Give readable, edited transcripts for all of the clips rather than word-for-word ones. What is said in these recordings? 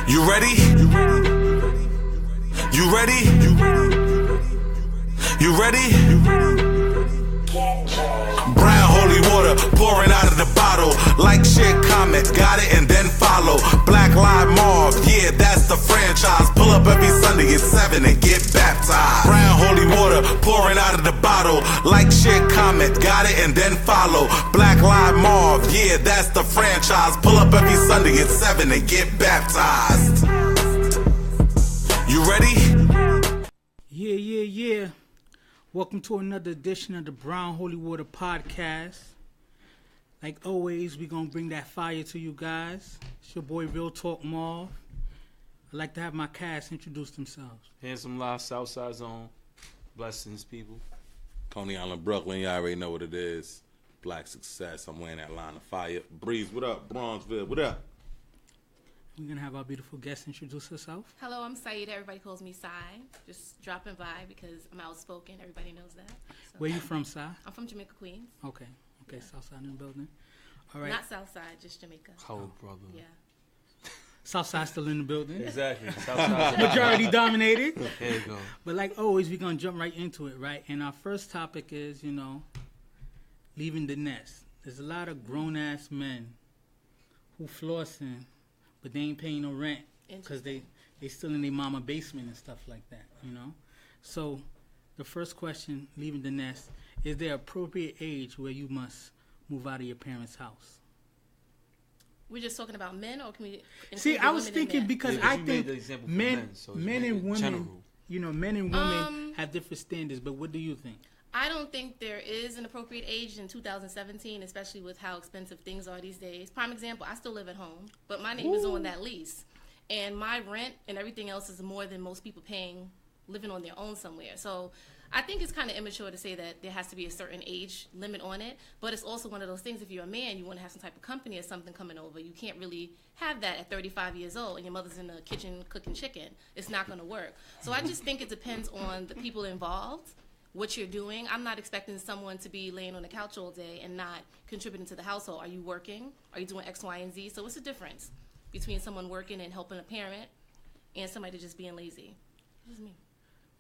You ready? You ready? You ready? Brown holy water pouring out of the bottle. Like, share, comment, got it, and then follow. Black Live Mauve, yeah, that's the franchise. Pull up every Sunday at 7 and get baptized. Brown holy water pouring out of the bottle. Like, share, comment, got it, and then follow. Black Live Mauve, yeah, that's the franchise. Pull up every Sunday at 7 and get baptized. You ready? Yeah. Welcome to another edition of the Brown Holy Water Podcast. Like always, we're going to bring that fire to you guys. It's your boy, Real Talk Mauve. I'd like to have my cast introduce themselves. Handsome Live, Southside Zone. Blessings, people. Coney Island, Brooklyn, you already know what it is. Black Success, I'm wearing that line of fire. Breeze, what up? Bronzeville, what up? We're going to have our beautiful guest introduce herself. Hello, I'm Saida. Everybody calls me Sai. Just dropping by because I'm outspoken. Everybody knows that. So. Where you from, Sai? I'm from Jamaica, Queens. Okay, yeah. Southside in the building. All right. Not Southside, just Jamaica. Oh, brother. Yeah. Southside still in the building. Exactly. Southside. Majority dominated. There you go. But like always, we're going to jump right into it, right? And our first topic is, leaving the nest. There's a lot of grown-ass men who flossing, but they ain't paying no rent because they still in their mama basement and stuff like that, So the first question, leaving the nest, is there appropriate age where you must move out of your parents' house? We're just talking about men, or can we? See, I was thinking because Yeah, I think men and women, general. Men and women have different standards. But what do you think? I don't think there is an appropriate age in 2017, especially with how expensive things are these days. Prime example, I still live at home, but my name is on that lease. And my rent and everything else is more than most people paying living on their own somewhere. So I think it's kind of immature to say that there has to be a certain age limit on it. But it's also one of those things, if you're a man, you want to have some type of company or something coming over. You can't really have that at 35 years old and your mother's in the kitchen cooking chicken. It's not going to work. So I just think it depends on the people involved, what you're doing. I'm not expecting someone to be laying on the couch all day and not contributing to the household. Are you working? Are you doing X, Y, and Z? So what's the difference between someone working and helping a parent and somebody just being lazy? This is me.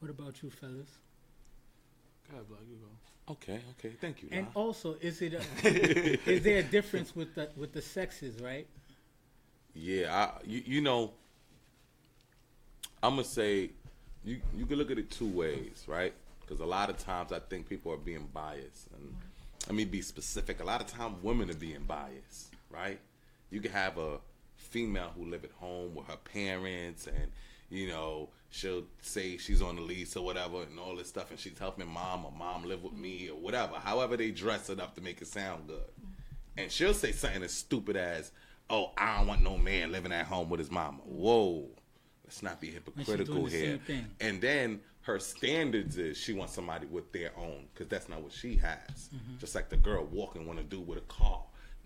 What about you, fellas? God, Black, you go. Okay, thank you. And also, is there a difference with the sexes, right? Yeah, I'm gonna say you can look at it two ways, right? Because a lot of times I think people are being biased, and let me be specific. A lot of times women are being biased, right? You can have a female who live at home with her parents, and she'll say she's on the lease or whatever and all this stuff, and she's helping mom, or mom live with me, or whatever. However they dress it up to make it sound good. And she'll say something as stupid as, "Oh, I don't want no man living at home with his mama." Whoa, let's not be hypocritical here. And then her standards is she wants somebody with their own, because that's not what she has. Just like the girl walking want to do with a car.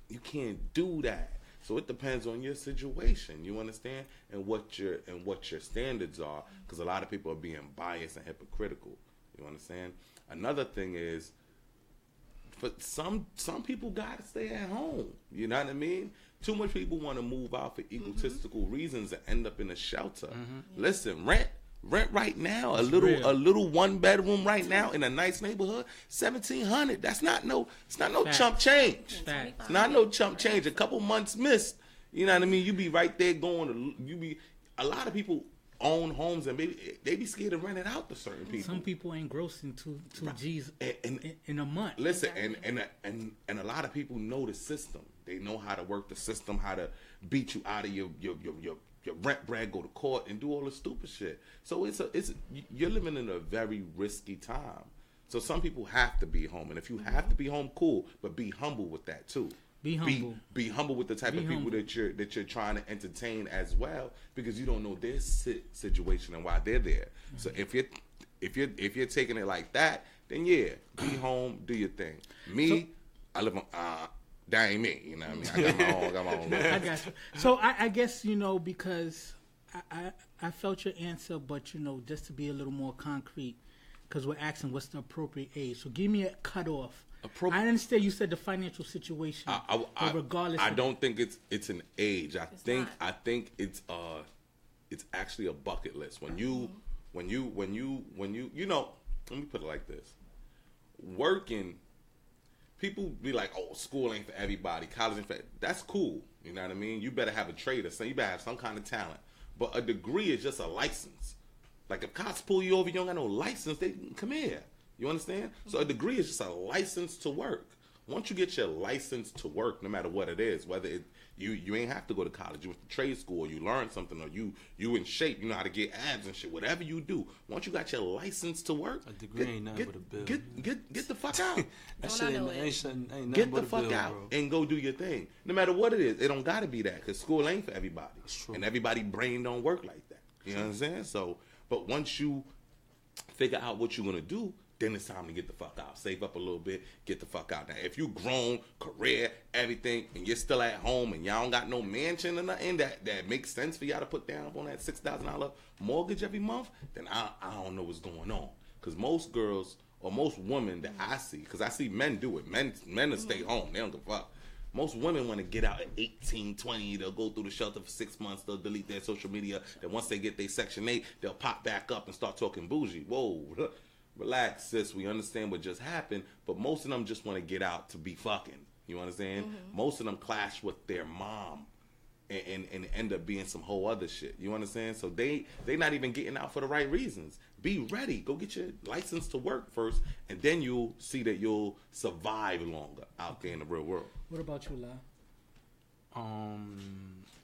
You can't do that. So it depends on your situation, you understand, and what your standards are, because a lot of people are being biased and hypocritical, you understand. Another thing is, for some people gotta stay at home, you know what I mean. Too much people want to move out for egotistical reasons and end up in a shelter. Listen, rent right now, a little one bedroom right now in a nice neighborhood, $1,700. It's not no chump change. It's not no chump change. A couple months missed, you know what I mean? You be right there a lot of people own homes and maybe they be scared to rent it out to certain people. Some people ain't grossing two G's in a month. Listen, and a lot of people know the system. They know how to work the system, how to beat you out of your rent brag, go to court, and do all the stupid shit. So you're living in a very risky time. So some people have to be home, and if you have to be home, cool, but be humble with that too. Be humble. Be humble with the type of people that you're trying to entertain as well, because you don't know their situation and why they're there. So if you're taking it like that, then yeah, be home, do your thing. I live on. That ain't me, you know what I mean? I got my own. I got you. So I guess, because I felt your answer, but, just to be a little more concrete, because we're asking what's the appropriate age. So give me a cutoff. I understand you said the financial situation, but regardless, I don't think it's an age. I think it's it's actually a bucket list. When you know, let me put it like this. Working, people be like, oh, school ain't for everybody, college ain't for, that's cool. You know what I mean? You better have a trade or something. You better have some kind of talent. But a degree is just a license. Like if cops pull you over, you don't got no license, they come here. You understand? So a degree is just a license to work. Once you get your license to work, no matter what it is, whether you ain't have to go to college, you went to trade school, or you learned something, or you in shape, you know how to get abs and shit, whatever you do. Once you got your license to work, a degree ain't nothing but a bill. Get the fuck out. That shit ain't nothing Get but the a fuck bill, out bro. and go do your thing. No matter what it is, it don't gotta be that, because school ain't for everybody. True. And everybody brain don't work like that. You know what I'm saying? So, but once you figure out what you're gonna do, then it's time to get the fuck out. Save up a little bit, get the fuck out. Now, if you grown, career, everything, and you're still at home and y'all don't got no mansion or nothing that makes sense for y'all to put down on that $6,000 mortgage every month, then I don't know what's going on. Because most girls or most women that I see, because I see men do it. Men will stay home. They don't give a fuck. Most women want to get out at 18, 20. They'll go through the shelter for 6 months. They'll delete their social media. Then once they get their Section 8, they'll pop back up and start talking bougie. Whoa. Relax, sis. We understand what just happened, but most of them just want to get out to be fucking. You understand? Most of them clash with their mom and end up being some whole other shit. You understand? So they not even getting out for the right reasons. Be ready. Go get your license to work first, and then you'll see that you'll survive longer out there in the real world. What about you, La?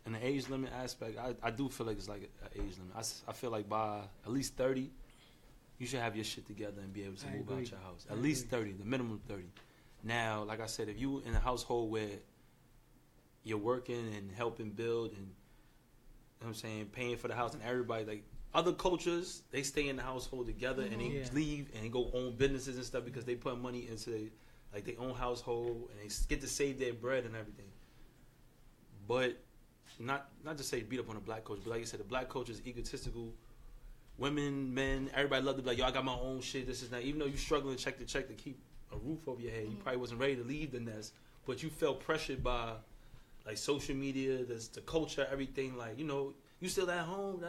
In the age limit aspect, I do feel like it's like an age limit. I feel like by at least 30, you should have your shit together and be able to move out your house. At least 30, the minimum 30. Now, like I said, if you in a household where you're working and helping build and, you know what I'm saying, paying for the house, and everybody, like other cultures, they stay in the household together and they leave and they go own businesses and stuff because they put money into like their own household and they get to save their bread and everything. But not to say beat up on the black culture, but like you said, the black culture is egotistical. Women, men, everybody love to be like, yo, I got my own shit, this is not. Even though you struggling check to keep a roof over your head, you probably wasn't ready to leave the nest, but you felt pressured by like social media, the culture, everything. Like, you know, you still at home,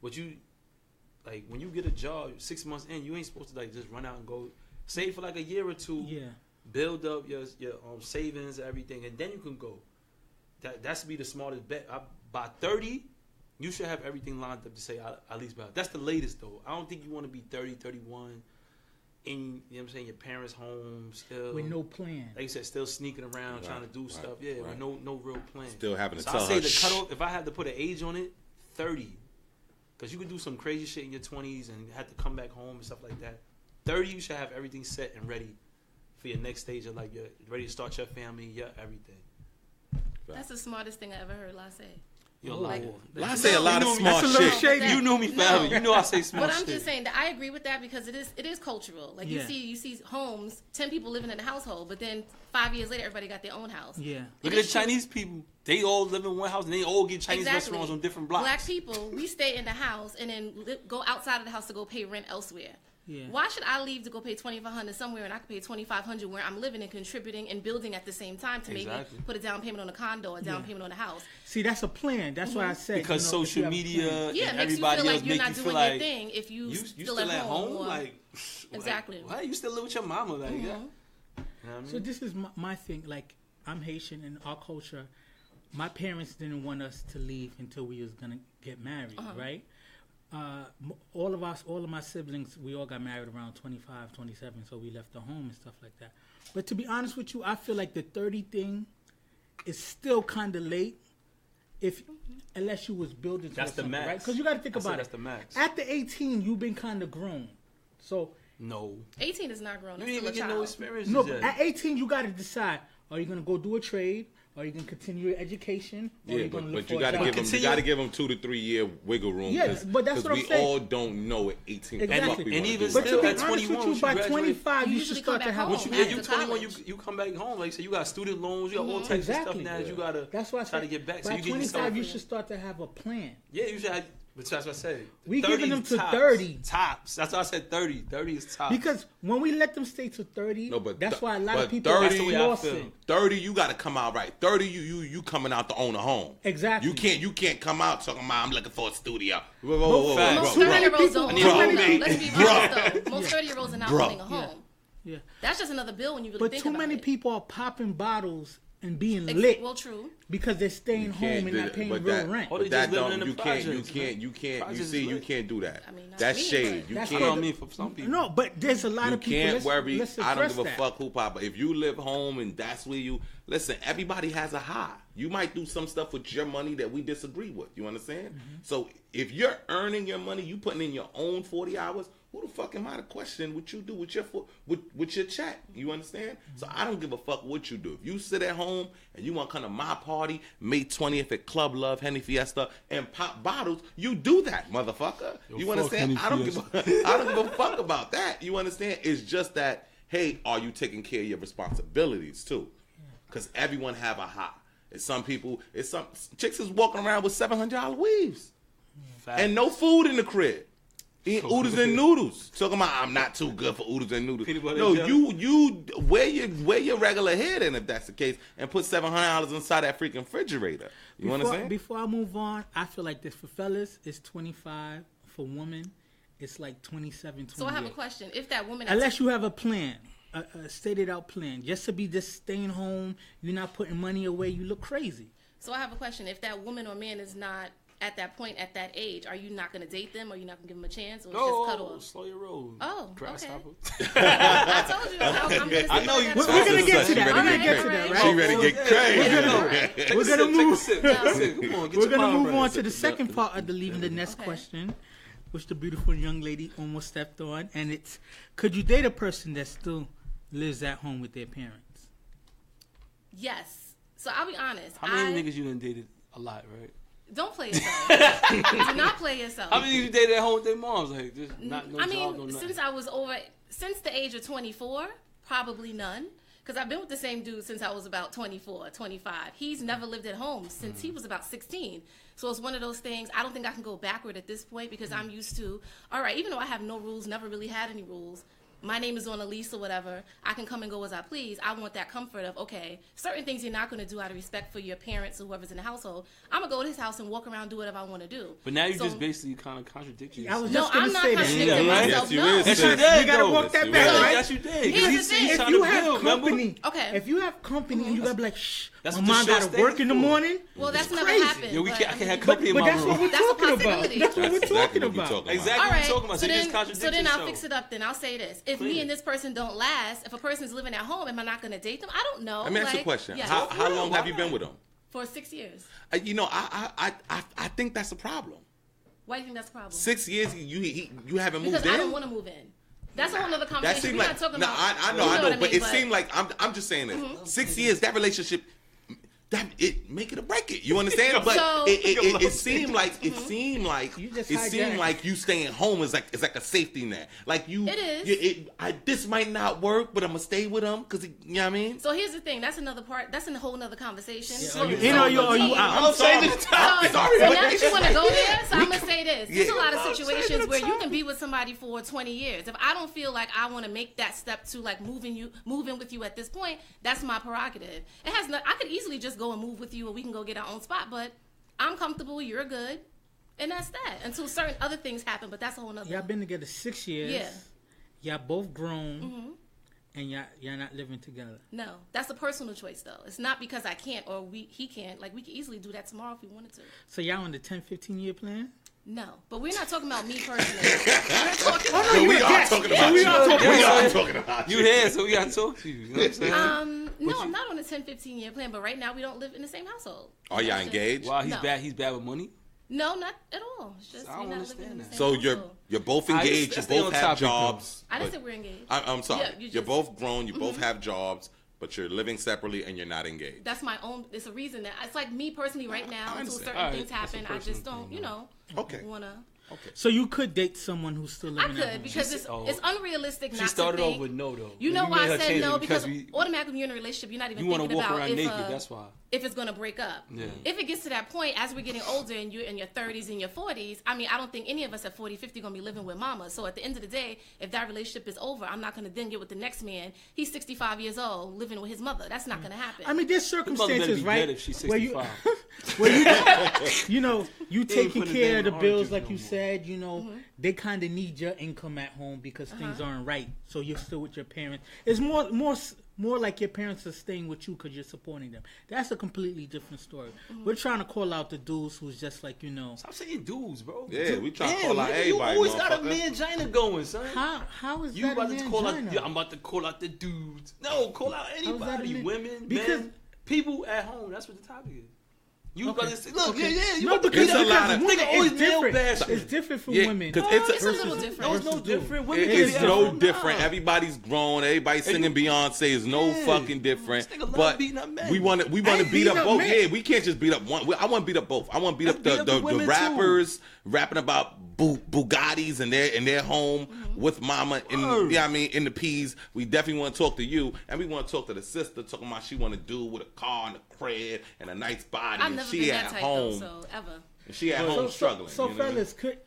but you, like, when you get a job 6 months in, you ain't supposed to like just run out and go save for like a year or two, build up your savings, everything, and then you can go. That's be the smartest bet. By 30. You should have everything lined up to say at least about. That's the latest though. I don't think you want to be 30, 31 in, you know what I'm saying, your parents' home still with no plan. Like you said, still sneaking around trying to do stuff. Yeah, with no real plan. Still having to so tell I say her, the cutoff, if I had to put an age on it, 30. Because you could do some crazy shit in your 20s and have to come back home and stuff like that. 30, you should have everything set and ready for your next stage of like you're ready to start your family, your everything. That's the smartest thing I ever heard La say. Yo, I say a lot of smart shit. You knew me, family. You know I say smart shit. But I'm shit. just saying that I agree with that because it is cultural. Like you see homes, 10 people living in a household, but then 5 years later, everybody got their own house. Yeah. Look at the Chinese people. They all live in one house and they all get Chinese restaurants on different blocks. Black people, we stay in the house and then go outside of the house to go pay rent elsewhere. Yeah. Why should I leave to go pay $2,500 somewhere and I could pay $2,500 where I'm living and contributing and building at the same time to maybe put a down payment on a condo or a down payment on a house? See, that's a plan. That's why I said because social media and everybody else make you feel like your thing if you still at home or, like exactly. Why you still live with your mama? Like, you know what I mean? So this is my thing. Like, I'm Haitian in our culture. My parents didn't want us to leave until we was gonna get married, right? All of my siblings, we all got married around 25, 27, so we left the home and stuff like that. But to be honest with you, I feel like the 30 thing is still kind of late, unless you was building. That's the max, right? Because you got to think about it. That's the max. After 18, you've been kind of grown, so no. 18 is not grown. You ain't even get no experience. No, but at 18, you got to decide: are you gonna go do a trade? Are you gonna continue your education? Or Yeah, but you gotta give them 2 to 3 year wiggle room. Yeah, but that's what I'm saying. We all don't know at 18. Exactly. And even but still, to be at 21, you, by 25, you should start to have. Once you get 21, you come back home. Like so, you got student loans, you got all types of stuff now. You gotta that's why try to get back. By 25, you should start to have a plan. Yeah, you should. But that's what I said. We 30 giving them to tops. 30. Tops. That's why I said 30. 30 is tops. Because when we let them stay to 30, No, but that's why a lot but of people 30 are That's the way I lost feel. it. 30, you got to come out right. 30, you coming out to own a home. Exactly. You can't come out talking about I'm looking for a studio. Facts. Most Too many 30-year-olds people- don't I need a own home. though. Let's be honest though. Most 30-year-olds are not Bro. owning a home. Yeah. That's just another bill when you really But think too about many it. people are popping bottles and being lit Well, true. because they're staying home and not paying real rent. Or they But that just living don't. in the You can't. You projects, can't. man. You can't. You Projects see. is You lit. can't do that. I mean, not That's me, shade. but- You That's I can't. know what I mean for some people. No, but there's a lot You of people. can't let's, worry. Let's I don't address give a that. fuck who pop. But if you live home and that's where you listen, everybody has a high. You might do some stuff with your money that we disagree with. You understand? So if you're earning your money, you putting in your own 40 hours. Who the fuck am I to question what you do with your with your check? You understand? So I don't give a fuck what you do. If you sit at home and you want to come to my party, May 20th at Club Love, Henny Fiesta, and pop bottles, you do that, motherfucker. You fuck understand? Henny I don't give a fuck about that. You understand? It's just that, hey, are you taking care of your responsibilities too? Because everyone have a high. It's some people. It's some chicks is walking around with $700 weaves Facts. and no food in the crib. Eating oodles and noodles. Talking about I'm not too good for oodles and noodles. Peanut butter No, and jelly? you wear your regular hair then if that's the case, and put $700 inside that freaking refrigerator. You understand? Before I move on, I feel like this for fellas, it's 25. For women, it's like 27, 28. So I have a question. If that woman, Unless you have a plan, a stated out plan, just to be just staying home, you're not putting money away, you look crazy. So I have a question. If that woman or man is not at that point, at that age, are you not going to date them? Or you not going to give them a chance? Or it's just cut No, off? slow your roll. Oh, Grasshopper. I told you. I'm gonna I know you- We're gonna get to that. We're gonna Alright, get to that, alright. right? She ready to get crazy. We're gonna move. Take a sip. Come on, get We're your gonna mind move right. on to the second part of the leaving the nest Okay. question, which the beautiful young lady almost stepped on, and it's: could you date a person that still lives at home with their parents? Yes. So I'll be honest. How many niggas you done dated? A lot, right? Don't play yourself. Do not play yourself. How many niggas you dated at home with their moms? Like, just not no I job, no mean, nothing. since the age of 24, probably none. Because I've been with the same dude since I was about 24, 25. He's never lived at home since he was about 16. So it's one of those things, I don't think I can go backward at this point because I'm used to, all right, even though I have no rules, never really had any rules, my name is on a lease or whatever, I can come and go as I please. I want that comfort of, okay, certain things you're not going to do out of respect for your parents or whoever's in the household. I'm going to go to his house and walk around, do whatever I want to do. But now you So- just basically kind of contradict I yourself. was No, just gonna I'm not say that. contradicting Yeah, right? myself. Yes, you no. is. Yes, you You did, gotta though. walk that Yes, back, you is. right? Yes, you did. 'Cause Here's the he's thing. If trying you to have build, remember? company, Okay. if you have company and you gotta be like, shh, That's my what the mom show gotta stands work in the for. morning. Well, that's It's never crazy. happened. Yo, I but, can't have mean, company in But my that's room. what we're That's a talking about. possibility. That's what we're That's talking exactly what we about. talking Exactly All what right, I'm talking about. so So you just then, contradict so then I'll yourself. fix it up. Then I'll say this: if Clear. me and this person don't last, if a person's living at home, am I not going to date them? I don't know. Let me ask you a Like, question. yeah. How long Why have you been not? with them? For 6 years. I think that's a problem. Why do you think that's a problem? 6 years you haven't moved Because in. I don't want to move in. That's a whole other That conversation. seemed We're like not talking no, about. I you know, what but mean, it seemed like I'm just saying this. 6 years that relationship. That it make it or break it. You understand? But So- it seemed like You just it seemed hijacked. like you staying home is like a safety net. Like you, It is. this might not work, but I'm gonna stay with him because you know what I mean. So here's the thing. That's another part. That's a whole nother conversation. Are you in or are you out? I'm saying this. So now that you want to go there, so I'm gonna say this. There's Yeah. a lot of situations where you can be with somebody for 20 years. If I don't feel like I want to make that step to like move in with you at this point, that's my prerogative. It has not. I could easily just go and move with you, or we can go get our own spot. But I'm comfortable. You're good, and that's that. Until certain other things happen, but that's a whole nother. Y'all been together 6 years. Yeah. Y'all both grown, and y'all not living together. No, that's a personal choice though. It's not because I can't or he can't. Like we could easily do that tomorrow if we wanted to. So y'all on the 10, 15-year plan? No, but we're not talking about me personally. We're talking. So we are talking about you. We are talking about You here, so we gotta talk to you. You know what I'm saying? No, I'm not on a 10, 15-year plan, but right now we don't live in the same household. Are y'all That's just- engaged? Wow, he's No. bad. He's bad with money. No, not at all. It's just I don't we're not understand living in the that. same So household. you're both Alright, engaged. You let's stay both on have topic, though. jobs. I didn't but- say we're engaged. I'm sorry. Yeah, you You're just- both grown. You both have jobs, but you're living separately and you're not engaged. That's my own. It's a reason that it's like me personally right now. I Until understand. certain Alright, things that's a happen, I personal just don't. thing, You know, Okay. wanna. So you could date someone who's still I living at could home. because it's oh. it's unrealistic She not started to think. off with no though. You know made why her I said change no it because we, automatically when you're in a relationship, you're not even you want to thinking walk about around if naked. That's why. if it's going to break up. Yeah. If it gets to that point, as we're getting older and you're in your 30s and your 40s, I mean, I don't think any of us at 40, 50 going to be living with mama. So at the end of the day, if that relationship is over, I'm not going to then get with the next man. He's 65 years old living with his mother. That's not going to happen. I mean, there's circumstances, right? If she's 65. Where you taking care of the bills, like you said, they kind of need your income at home because things aren't right. So you're still with your parents. It's more like your parents are staying with you because you're supporting them. That's a completely different story. We're trying to call out the dudes who's just like, Stop saying dudes, bro. Yeah, we trying to call out everybody. You always got a mangina going, son. How is you that about a to call out? mangina? Yeah, I'm about to call out the dudes. No, call out anybody. Women, because men, people at home. That's what the topic is. You Okay. about to say, look, Okay. you No, about to because beat up women, nigga always it's male different. bashing. It's different for Yeah, women. 'cause it's a little different. No, it's no different. Women It's can be no at home. different. Nah. Everybody's grown. Everybody's singing Beyonce. It's no fucking different. This nigga love But beating up men. we want to ain't beat up beating up both. men. Yeah, we can't just beat up one. I want to beat up both. I want to beat up Let's beat up the the women, rappers rapping about Bugattis in their home with mama in in the P's. We definitely want to talk to you, and we want to talk to the sister talking about she want to do with a car and a crib and a nice body, I've and never she been at that type home. though, so ever. And she at home struggling. So you know what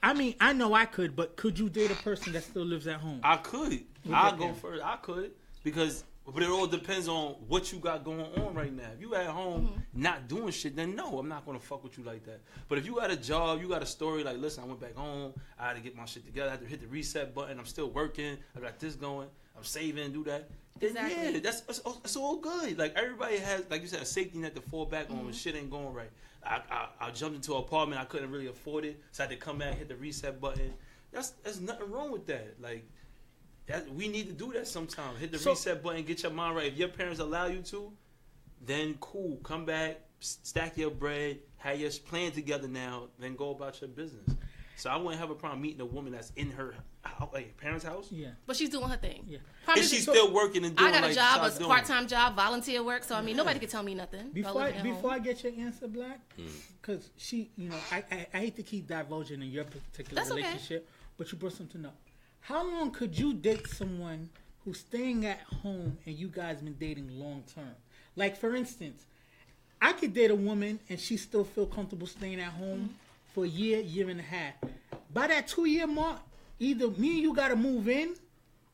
I mean? fellas, I know I could, but could you date a person that still lives at home? I could. I'll go first. I could because. But it all depends on what you got going on right now. If you at home not doing shit, then no, I'm not gonna fuck with you like that. But if you got a job, you got a story like, listen, I went back home, I had to get my shit together, I had to hit the reset button, I'm still working, I got this going, I'm saving, do that. Then Exactly. yeah, that's all good. Like everybody has, like you said, a safety net to fall back on when shit ain't going right. I jumped into an apartment, I couldn't really afford it, so I had to come back, hit the reset button. There's nothing wrong with that. Like. We need to do that sometime. Hit the reset button, get your mind right. If your parents allow you to, then cool. Come back, stack your bread, have your plan together now, then go about your business. So I wouldn't have a problem meeting a woman that's in her parents' house. Yeah. But she's doing her thing. Yeah. And she's still working and doing I got a like job, Shaw's a doing. part-time job, volunteer work. So I mean, nobody can tell me nothing. Before I get your answer, Black, because I hate to keep divulging in your particular That's okay. relationship, but you brought something up. How long could you date someone who's staying at home and you guys been dating long term? Like for instance, I could date a woman and she still feel comfortable staying at home for a year and a half. By that 2-year mark, either me and you got to move in,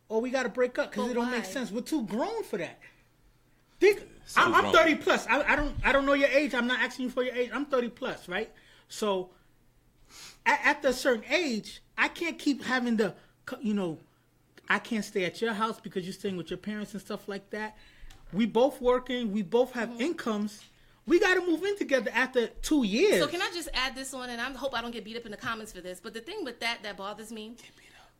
or we got to break up because But it don't why? make sense. We're too grown for that. I'm grown. 30 plus. I don't know your age. I'm not asking you for your age. I'm 30 plus, right? So after a certain age, I can't keep having the, I can't stay at your house because you're staying with your parents and stuff like that. We both working. We both have incomes. We got to move in together after 2 years. So can I just add this on, and I hope I don't get beat up in the comments for this, but the thing with that bothers me,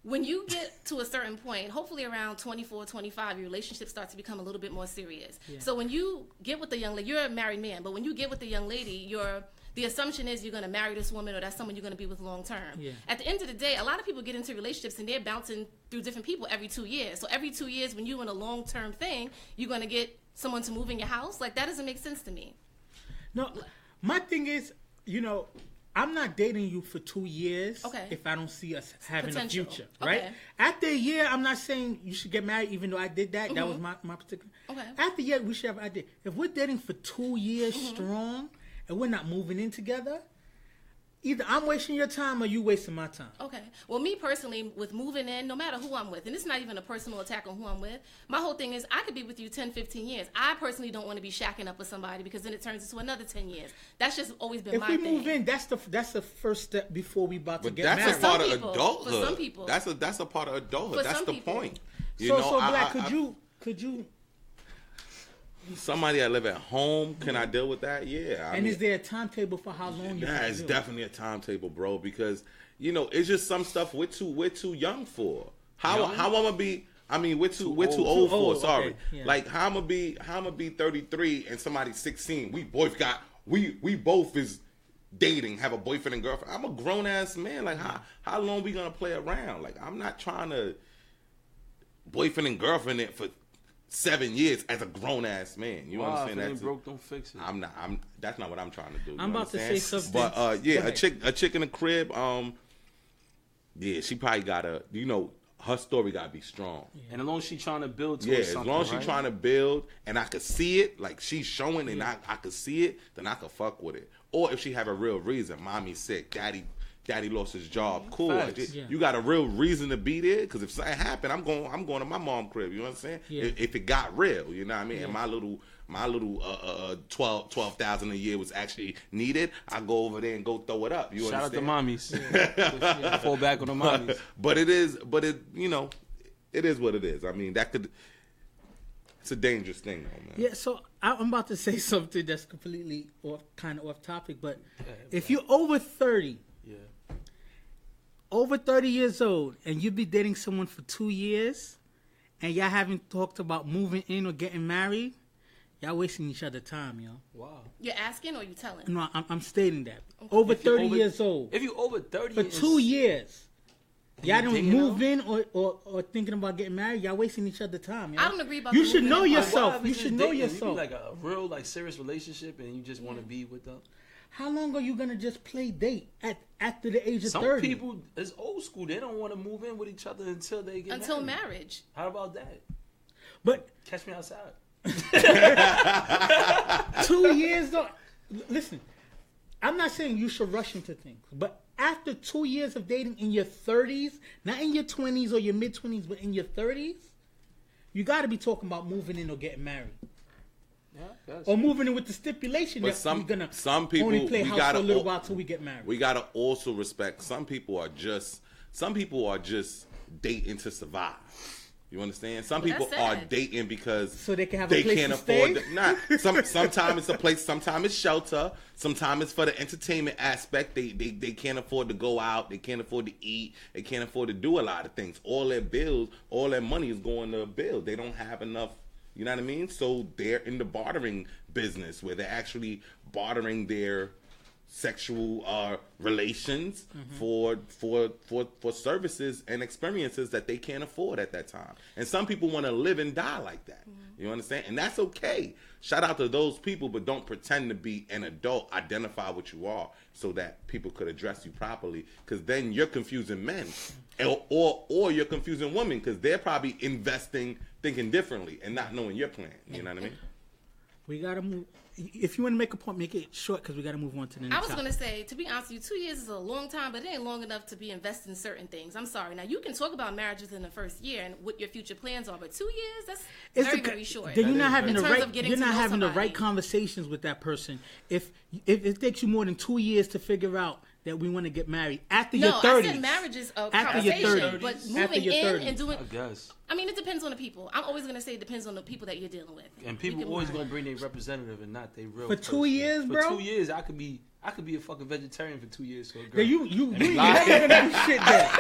when you get to a certain point, hopefully around 24, 25, your relationship starts to become a little bit more serious. Yeah. So when you get with the young lady, you're a married man, but when you get with the young lady, the assumption is you're going to marry this woman or that's someone you're going to be with long term. Yeah. At the end of the day, a lot of people get into relationships and they're bouncing through different people every 2 years. So every 2 years when you're in a long term thing, you're going to get someone to move in your house. Like, that doesn't make sense to me. No, my thing is, I'm not dating you for 2 years if I don't see us having a future, right? Okay. After a year, I'm not saying you should get married, even though I did that. That was my particular. Okay. After a year, we should have an idea. If we're dating for 2 years strong and we're not moving in together, either I'm wasting your time or you wasting my time. Okay. Well, me personally, with moving in, no matter who I'm with, and it's not even a personal attack on who I'm with, my whole thing is I could be with you 10, 15 years. I personally don't want to be shacking up with somebody because then it turns into another 10 years. That's just always been my thing. If we move in, that's the first step before we about to get married. That's a part of adulthood. For some people. That's a part of adulthood. That's the point. So Black, could you somebody that live at home, can I deal with that? Yeah. I mean, is there a timetable for how long you can it's do it? definitely a timetable, bro, because it's just some stuff we're too young for. How I'm gonna be we're too old for, sorry. Okay. Yeah. Like how I'm gonna be 33 and somebody's 16. We both is dating, have a boyfriend and girlfriend. I'm a grown ass man. Like how long we gonna play around? Like I'm not trying to boyfriend and girlfriend it for 7 years as a grown ass man. You know what I'm saying? That's broke, don't fix it. That's not what I'm trying to do. I'm about to say something. But a chick in the crib, yeah, she probably got her story gotta be strong. And as long as she trying to build to As something, long as she right? trying to build, and I could see it, like she's showing, and I could see it, then I could fuck with it. Or if she have a real reason, mommy's sick, daddy lost his job, cool. Facts. You got a real reason to be there, because if something happened, I'm going to my mom's crib. You know what I'm saying? Yeah. If it got real, you know what I mean. And my little 12,000 a year was actually needed, I go over there and go throw it up. You Shout out to understand? mommies. Fall back on the mommies. But it is what it is. I mean, it's a dangerous thing, though, man. Yeah, so I'm about to say something that's completely kind of off topic, but if you're over 30, over 30 years old, and you be dating someone for 2 years, and y'all haven't talked about moving in or getting married, y'all wasting each other time, yo. Wow. You're asking or you telling? No, I'm stating that. Over 30 years old. If you over 30 For 2 years. Y'all don't dating move them? in or thinking about getting married. Y'all wasting each other time. Yo. I don't agree about You the should moving know in part. yourself. You should know yourself. Like a real, like, serious relationship, and you just want to be with them. How long are you gonna just play date after the age of Some 30? people is old school. They don't want to move in with each other until they get Until married. marriage. How about that? But Catch me outside. 2 years though. Listen, I'm not saying you should rush into things, but after 2 years of dating in your 30s, not in your 20s or your mid 20s, but in your 30s, you got to be talking about moving in or getting married. Yeah, Or moving in with the stipulation But that some we're gonna people, only play we house gotta for a little al- while till we get married. We gotta also respect some people are just dating to survive. You understand? Some Well, people that's are sad. dating because So they can have a place can't to afford stay? sometimes it's a place, sometimes it's shelter, sometimes it's for the entertainment aspect. They can't afford to go out, they can't afford to eat, they can't afford to do a lot of things. All their bills, all their money is going to bills. They don't have enough. You know what I mean? So they're in the bartering business where they're actually bartering their sexual relations for services and experiences that they can't afford at that time. And some people want to live and die like that. You understand? And that's okay. Shout out to those people, but don't pretend to be an adult. Identify what you are so that people could address you properly, because then you're confusing men or you're confusing women, because they're probably thinking differently and not knowing your plan. You know what I mean? We gotta move. If you want to make a point, make it short, because we gotta move on to the next. I was topic. going to say, to be honest with you, 2 years is a long time, but it ain't long enough to be invested in certain things. I'm sorry. Now, you can talk about marriage within the first year and what your future plans are, but 2 years, that's very short. Then you're not having In the terms right. of getting You're to not know having the somebody. right conversations with that person. If it takes you more than 2 years to figure out that we want to get married after your 30s. I said marriage is a After your conversation, 30s. but After moving your in 30s. and doing. I guess. I mean, it depends on the people. I'm always going to say it depends on the people that you're dealing with. And people You can always move gonna on. bring their representative and not their real. For 2 person. years, For bro? 2 years, I could be a fucking vegetarian for 2 years. So Yeah, you never gonna do shit there.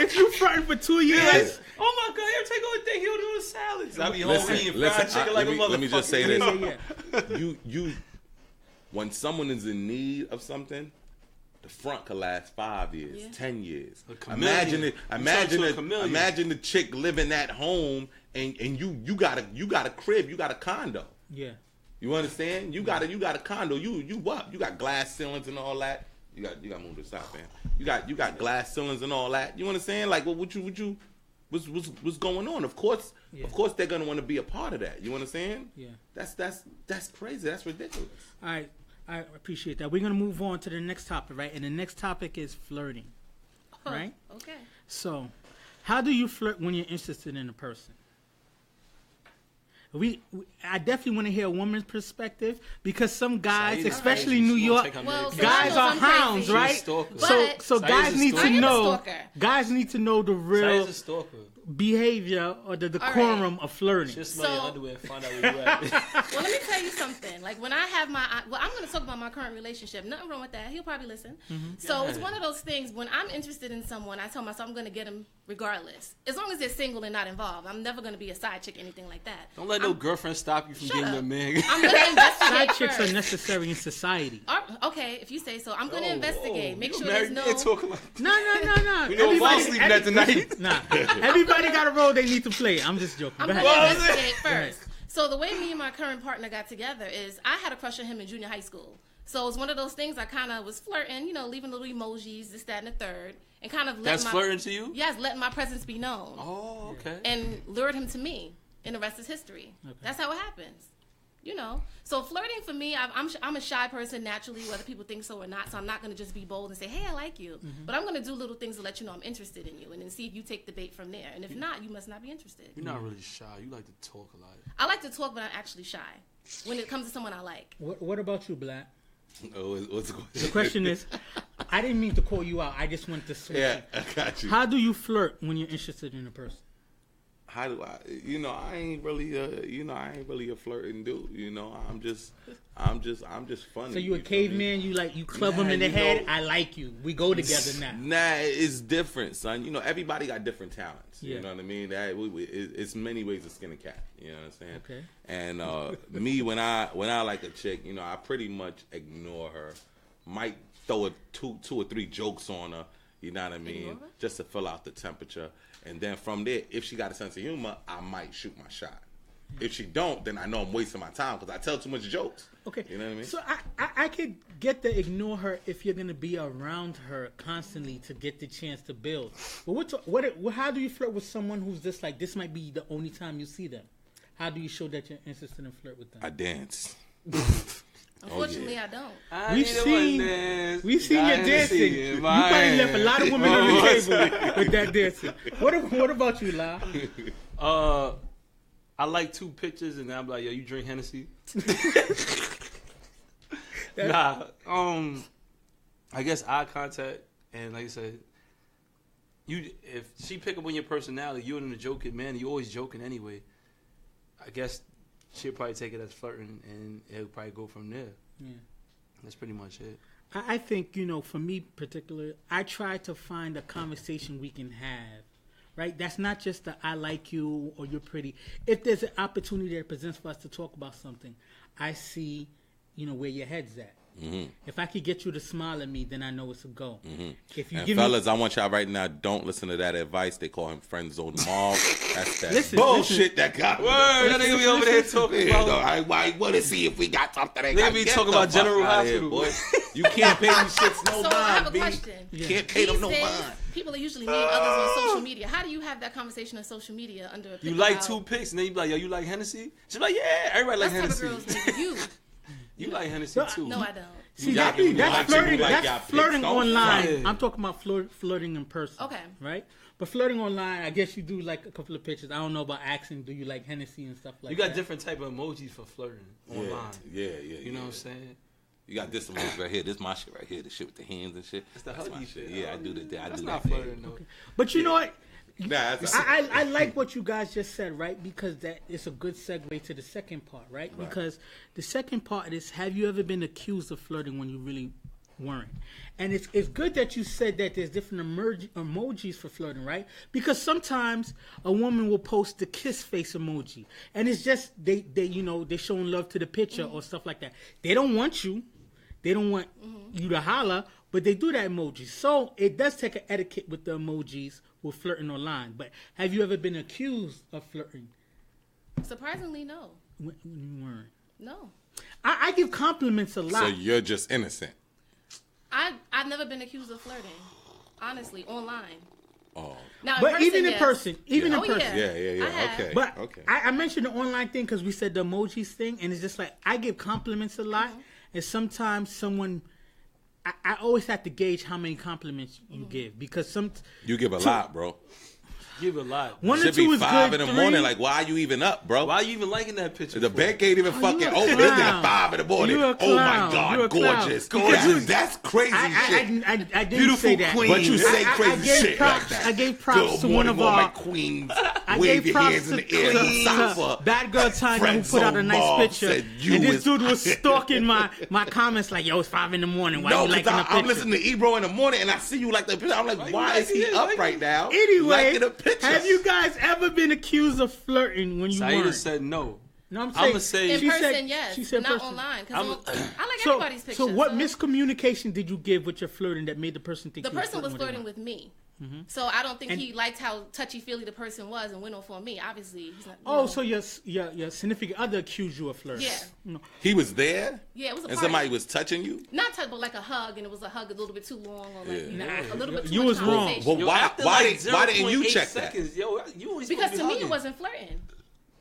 If you fronting for 2 years, Oh my god, every take over thing he'll do is salads. I be home Listen, eating fried chicken like a motherfucker. let me just say this. yeah. you when someone is in need of something, the front could last 5 years, 10 years. A chameleon. Imagine the chick living at home and you got a crib, you got a condo. Yeah. You understand? You got a condo. You what? You got glass ceilings and all that. You got to move this out, man. You got glass ceilings and all that. You understand? Like what's going on? Of course they're gonna want to be a part of that. You understand? Yeah. That's crazy. That's ridiculous. All right. I appreciate that. We're gonna move on to the next topic, right? And the next topic is flirting, right? Okay. So, how do you flirt when you're interested in a person? I definitely want to hear a woman's perspective, because some guys, Saeed is especially crazy. in New She gonna York, take her Well, medication. guys are I'm hounds, crazy. right? She's a stalker. But- So Saeed's guys a need stalker. to I am a know. stalker. Guys need to know the real Saeed's a stalker. behavior or the decorum of flirting. Just smell your So- underwear and find out where you at. Well, let me tell you something. Like, when I have I'm going to talk about my current relationship. Nothing wrong with that. He'll probably listen. So it's one of those things. When I'm interested in someone, I tell myself I'm going to get him regardless, as long as they're single and not involved. I'm never going to be a side chick, anything like that. Don't let no girlfriend stop you from Shut getting up. your man. I'm going to investigate Side chicks first. are necessary in society. Okay, if you say so. I'm going to investigate. Make sure married there's man no. talking like No. We know if I'm sleeping at tonight. Nah. Everybody got a role they need to play. I'm just joking. I'm Go going to ahead. investigate first. So the way me and my current partner got together is I had a crush on him in junior high school. So it's one of those things I kind of was flirting, you know, leaving little emojis, this, that, and the third, and kind of That's flirting to you? Yes, letting my presence be known. Oh, okay. And lured him to me, and the rest is history. Okay. That's how it happens. You know, so flirting for me, I'm a shy person naturally, whether people think so or not. So I'm not going to just be bold and say, hey, I like you. Mm-hmm. But I'm going to do little things to let you know I'm interested in you and then see if you take the bait from there. And if not, you must not be interested. You're not really shy. You like to talk a lot. I like to talk, but I'm actually shy when it comes to someone I like. What about you, Black? Oh, what's the question? The question is, I didn't mean to call you out. I just wanted to switch. Yeah, I got you. How do you flirt when you're interested in a person? How do I? I ain't really a flirting dude. I'm just funny. So you a caveman? You club them in the head. I like you. We go together now. Nah, it's different, son. Everybody got different talents. Yeah. You know what I mean? It's many ways to skin a cat. You know what I'm saying? Okay. And me, when I like a chick, I pretty much ignore her. Might throw two or three jokes on her. You know what I mean? Just to fill out the temperature. And then from there, if she got a sense of humor, I might shoot my shot. If she don't, then I know I'm wasting my time because I tell too much jokes. Okay. You know what I mean? So I could get to ignore her if you're going to be around her constantly to get the chance to build. But how do you flirt with someone who's just like, this might be the only time you see them? How do you show that you're interested in flirt with them? I dance. Unfortunately, I don't. We've seen your dancing. You probably left a lot of women on the table with that dancing. What about you, La? I like 2 pictures, and then I'm like, yo, you drink Hennessy? Nah. I guess eye contact, and like I said, if she pick up on your personality, you're in the joking man. You always joking anyway. I guess she'll probably take it as flirting, and it'll probably go from there. Yeah. That's pretty much it. I think, for me particularly, I try to find a conversation we can have, right? That's not just the I like you or you're pretty. If there's an opportunity that presents for us to talk about something, I see, where your head's at. Mm-hmm. If I could get you to smile at me, then I know it's a go. Mm-hmm. If you fellas, I want y'all right now, don't listen to that advice. They call him friend zone Marv. That's that bullshit that got. Word, that nigga be over there talking about. I want to see if we got something. They be talking about General Hospital. Boy. You can't pay these shits no mind. So I have a question. You can't pay them no mind. People are usually meeting others on social media. How do you have that conversation on social media under a picture? You like 2 pics, and then you be like, yo, you like Hennessy? She's like, yeah, everybody like Hennessy. That's type of girls you. You like Hennessy too. No, I don't. See, that's flirting. That's flirting online. I'm talking about flirting in person. Okay. Right? But flirting online, I guess you do like a couple of pictures. I don't know about asking, do you like Hennessy and stuff like that? You got different type of emojis for flirting online. Yeah. You know what I'm saying? You got this emoji right here. This my shit right here. The shit with the hands and shit. That's the huggy shit. Yeah, I do that. That's not flirting though. Okay. But you know what? Nah, I like what you guys just said, right? Because that is a good segue to the second part, right? Because the second part is, have you ever been accused of flirting when you really weren't? And it's good that you said that there's different emojis for flirting, right? Because sometimes a woman will post the kiss face emoji, and it's just they showing love to the picture or stuff like that. They don't want you. They don't want you to holler, but they do that emoji. So it does take an etiquette with the emojis with flirting online. But have you ever been accused of flirting? Surprisingly, no. When you weren't? No. I give compliments a lot. So you're just innocent. I've never been accused of flirting, honestly, online. Oh. Now, but even in person, in person. Yeah. Okay. But I mentioned the online thing because we said the emojis thing, and it's just like I give compliments a lot, and sometimes someone, I always have to gauge how many compliments you give because you give a lot, bro. Give a lot. 1 or 2 should be is 5 good, in the 3. morning. Like, why are you even up, bro? Why are you even liking that picture? The bank ain't even fucking you a open. It's clown. at 5 in the morning. You a Oh my clown. You a God, clown. gorgeous. Because That's crazy shit. I didn't Beautiful say that. queen. But you say crazy shit props, like that. I gave props Good to one morning, of my our queens. I Wave gave your props hands in to the air. Safa. Bad girl Tanya who put out a nice picture. And this dude was stalking my comments like, yo, it's 5 in the morning. Why you liking the picture? I'm listening to Ebro in the morning and I see you like the picture. I'm like, why is he up right now? Anyway, liking the picture? Have you guys ever been accused of flirting when you Saida weren't? said no. No, I'm I'ma say in she person, said, yes, she said not person. online. Because I like everybody's pictures. So what miscommunication did you give with your flirting that made the person think the you were person was with flirting them? with me? So I don't think he liked how touchy-feely the person was and went off on me. Obviously, he's not. So your significant other accused you of flirting? Yeah. No. He was there? Yeah, it was a And party. somebody was touching you? Not touch, but like a hug, and it was a hug a little bit too long, or like a little bit too You much was wrong. conversation. Well, Yo, why after why like why didn't you 0.8 check seconds, that? Yo, you always Because to me, hugging. it wasn't flirting.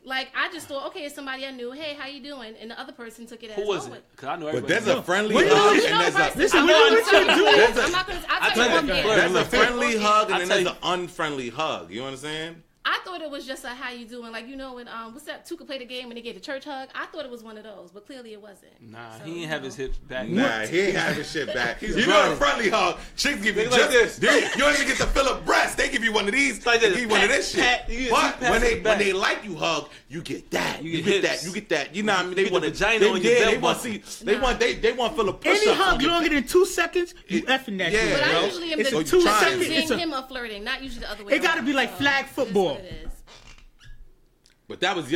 Like, I just thought, okay, it's somebody I knew. Hey, how you doing? And the other person took it as, Who was oh, it? Because I know But everybody. there's a friendly Wait, hug You and know there's the person. Listen, I'm what not you gonna do? tell you. I'm not going to. I'll tell you tell off you, air. flirt. there's a friendly hug and I then tell there's you- an unfriendly hug. You understand? I thought it was just a how you doing, like, you know, when what's that? Tuka played a game and they gave a church hug. I thought it was one of those, but clearly it wasn't. Nah, So, he you ain't have know. his hips back. Nah, he ain't having shit back. You know grown. a friendly hug. Chicks give you Like just this. You don't even get to fill up breasts. They give you one of these. like They this. give you one of this Pat, shit. you get But two pats when in the back. they like you hug, you get that. You You get get hips. that. You get that. You know what I mean? They get want the to vagina on your They belt want button. see. They want feel a push Any up. hug longer than 2 seconds, you effing that Yeah, dude, But bro. I usually am It's the a 2 trying. second. It's accusing a, him of flirting, not usually the other way It gotta around. be like So, flag it is football. what it is. But that was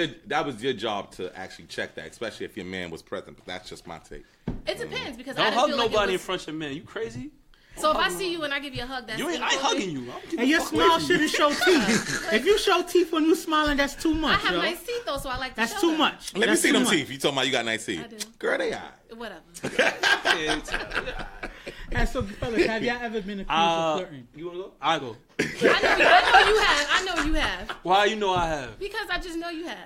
your job to actually check that, especially if your man was present. But that's just my take. It depends because I Don't didn't hug feel like nobody it in was, front of your man. You crazy? So if I see you and I give you a hug, that's You ain't. I ain't inappropriate. hugging you. I don't give and a your fuck away smile from you. shouldn't show teeth. If you show teeth when you smiling, that's too I much, have yo. nice teeth though, so I like to That's show too them. much. Let me That's see too them much. teeth. You talking about you got nice I teeth? do. Girl, they are. Whatever. Yeah, And so, fellas, have y'all ever been accused of flirting? You wanna go? I go. I know you have. I know you have. Why you know I have? Because I just know you have.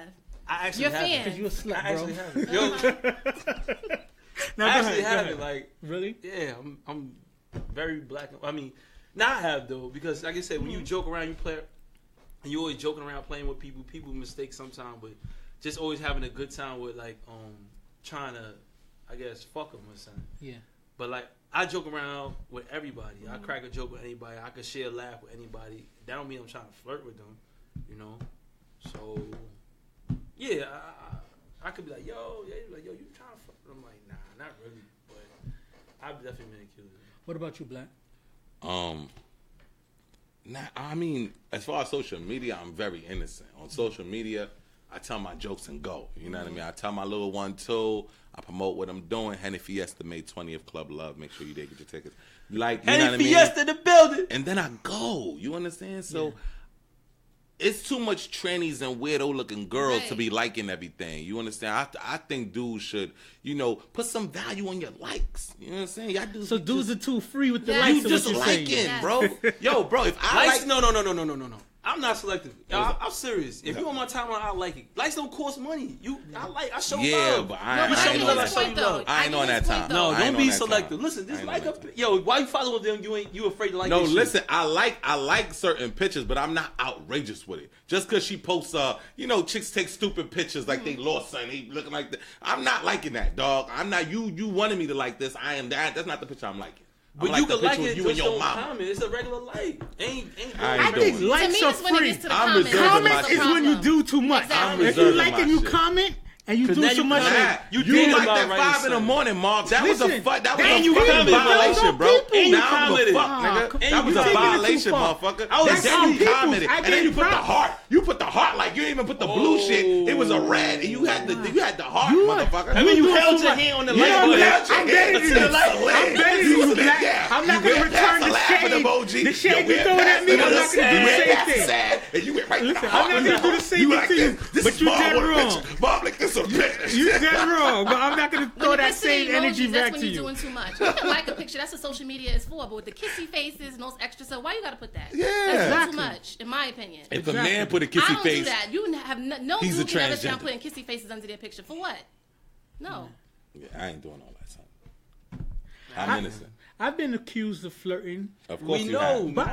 I actually You're have fan. it. Because you a slut, I bro. actually have it. Yo, Now, I go actually ahead, go have ahead. it. Like, Really? yeah, I'm very black. I mean, now I have though because, like I said, when you joke around, you play, and you always joking around playing with people. People mistake sometimes, but just always having a good time with like trying to, I guess, fuck them or something. Yeah. But like I joke around with everybody. I crack a joke with anybody. I can share a laugh with anybody. That don't mean I'm trying to flirt with them, you know. So yeah, I could be like, yo, yeah, like, yo, you trying to fuck? I'm like, nah, not really. But I've definitely been accused of it. What about you, Black? Nah, I mean, as far as social media, I'm very innocent. On social media, I tell my jokes and go. You know what I mean? I tell my little one too. I promote what I'm doing. Henny Fiesta May 20th Club Love. Make sure you did get your tickets. Like, you know what I Henny mean? Fiesta in the building. And then I go. You understand? So it's too much trannies and weirdo looking girls to Right. be liking everything. You understand? I think dudes should, put some value on your likes. You know what I'm saying? Y'all dudes So be dudes just, are too free with the Yeah. likes. you is just what you're liking, saying. Yes. bro. Yo, bro, if I Likes? like No. I'm not selective. I'm serious. If you on my timeline, I like it. Likes don't cost money. I show yeah, love. but No, I but I show ain't get me on love, I his show that. you point though. love. I ain't get on his that point, time. though. No, I ain't don't on be that selective. time. Listen, I just ain't like on a that time. yo. Why you follow them? You afraid to like? No, their shit? listen, I like certain pictures, but I'm not outrageous with it. Just because she posts, chicks take stupid pictures like they lost something, they looking like that. I'm not liking that, dog. I'm not. You wanted me to like this. I am that. That's not the picture I'm liking. But I you the can like picture it. with you Just and your don't mama. comment. It's a regular like. Ain't. I I ain't think doing it. To me, likes are it's when it free. gets to the I'm comments. reserving Comments my is shit. when you do too much. Exactly. If you reserving like my and you shit. comment and you 'Cause do now so you much, comment. Nah, You you did like about that writing 5 in the something. morning, Marv. That was Listen, a then fucking you commented. violation, bro. People. And you Now I'm commented. the fuck, Oh, nigga. come That on. was You a taking it too violation, far. motherfucker. I was And then on you people's. commented, I and then gave you put the props. heart. You put the heart like you didn't even put the blue shit. It was a red, and you had the heart, You are- motherfucker. I mean, you doing held too your much. hand on the You light know button. what? I'm better than you. I'm better than you, Black. Yeah. I'm not You gonna went past return the the laughing shade. emoji. The shade You you throwing went at me, I'm past not the gonna do the sad. same You went thing. past sad, and you went right to the Listen, heart. I'm not gonna do the same You thing like to you, this. This but is you Bob dead with a wrong. picture. Bob, like this is a picture. You dead wrong, but I'm not gonna throw When it that gets to the same energy emojis, that's back when to you're you. doing too much. You can like a picture. That's what social media is for. But with the kissy faces and those extra stuff, why you got to put that? Yeah. That's Exactly. too much, in my opinion. If a Exactly. man put a I kissy don't do face, that. You have no He's a dude can ever say I'm transgender. putting kissy faces under their picture. For what? No. yeah, I ain't doing all that, son. I'm innocent. I've been accused of flirting. Of course We you know. have. But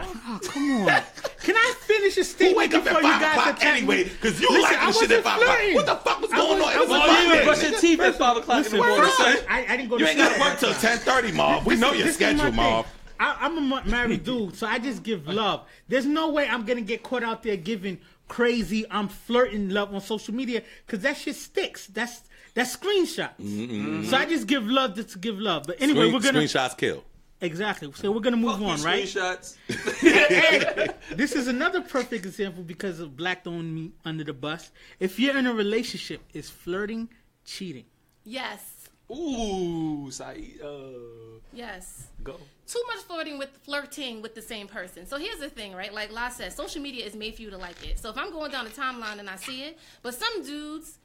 come on, can I finish a Who statement wake up before at you 5 guys o'clock attack anyway? me? Because you Listen, like I this shit at wasn't 5 o'clock. flirting. What the fuck was I going was- on? I It was was- Oh, a you even Monday. brush your teeth at 5 o'clock in the Listen, morning, first, son. I didn't go to You ain't got to sleep work till at that time. 10:30, Marv. We know your This is my schedule, thing. Marv. I'm a married dude, so I just give love. There's no way I'm gonna get caught out there giving crazy I'm flirting love on social media because that shit sticks. That's screenshots. So I just give love just to give love. But anyway, we're gonna Screenshots kill. exactly. So we're gonna move Fuck on, these right? Screenshots. And this is another perfect example because of Black throwing me under the bus. If you're in a relationship, is flirting cheating? Yes. Ooh, Saeed. Yes. Yes. Go. Too much flirting with the same person. So here's the thing, right? Like La said, social media is made for you to like it. So if I'm going down the timeline and I see it, but some dudes,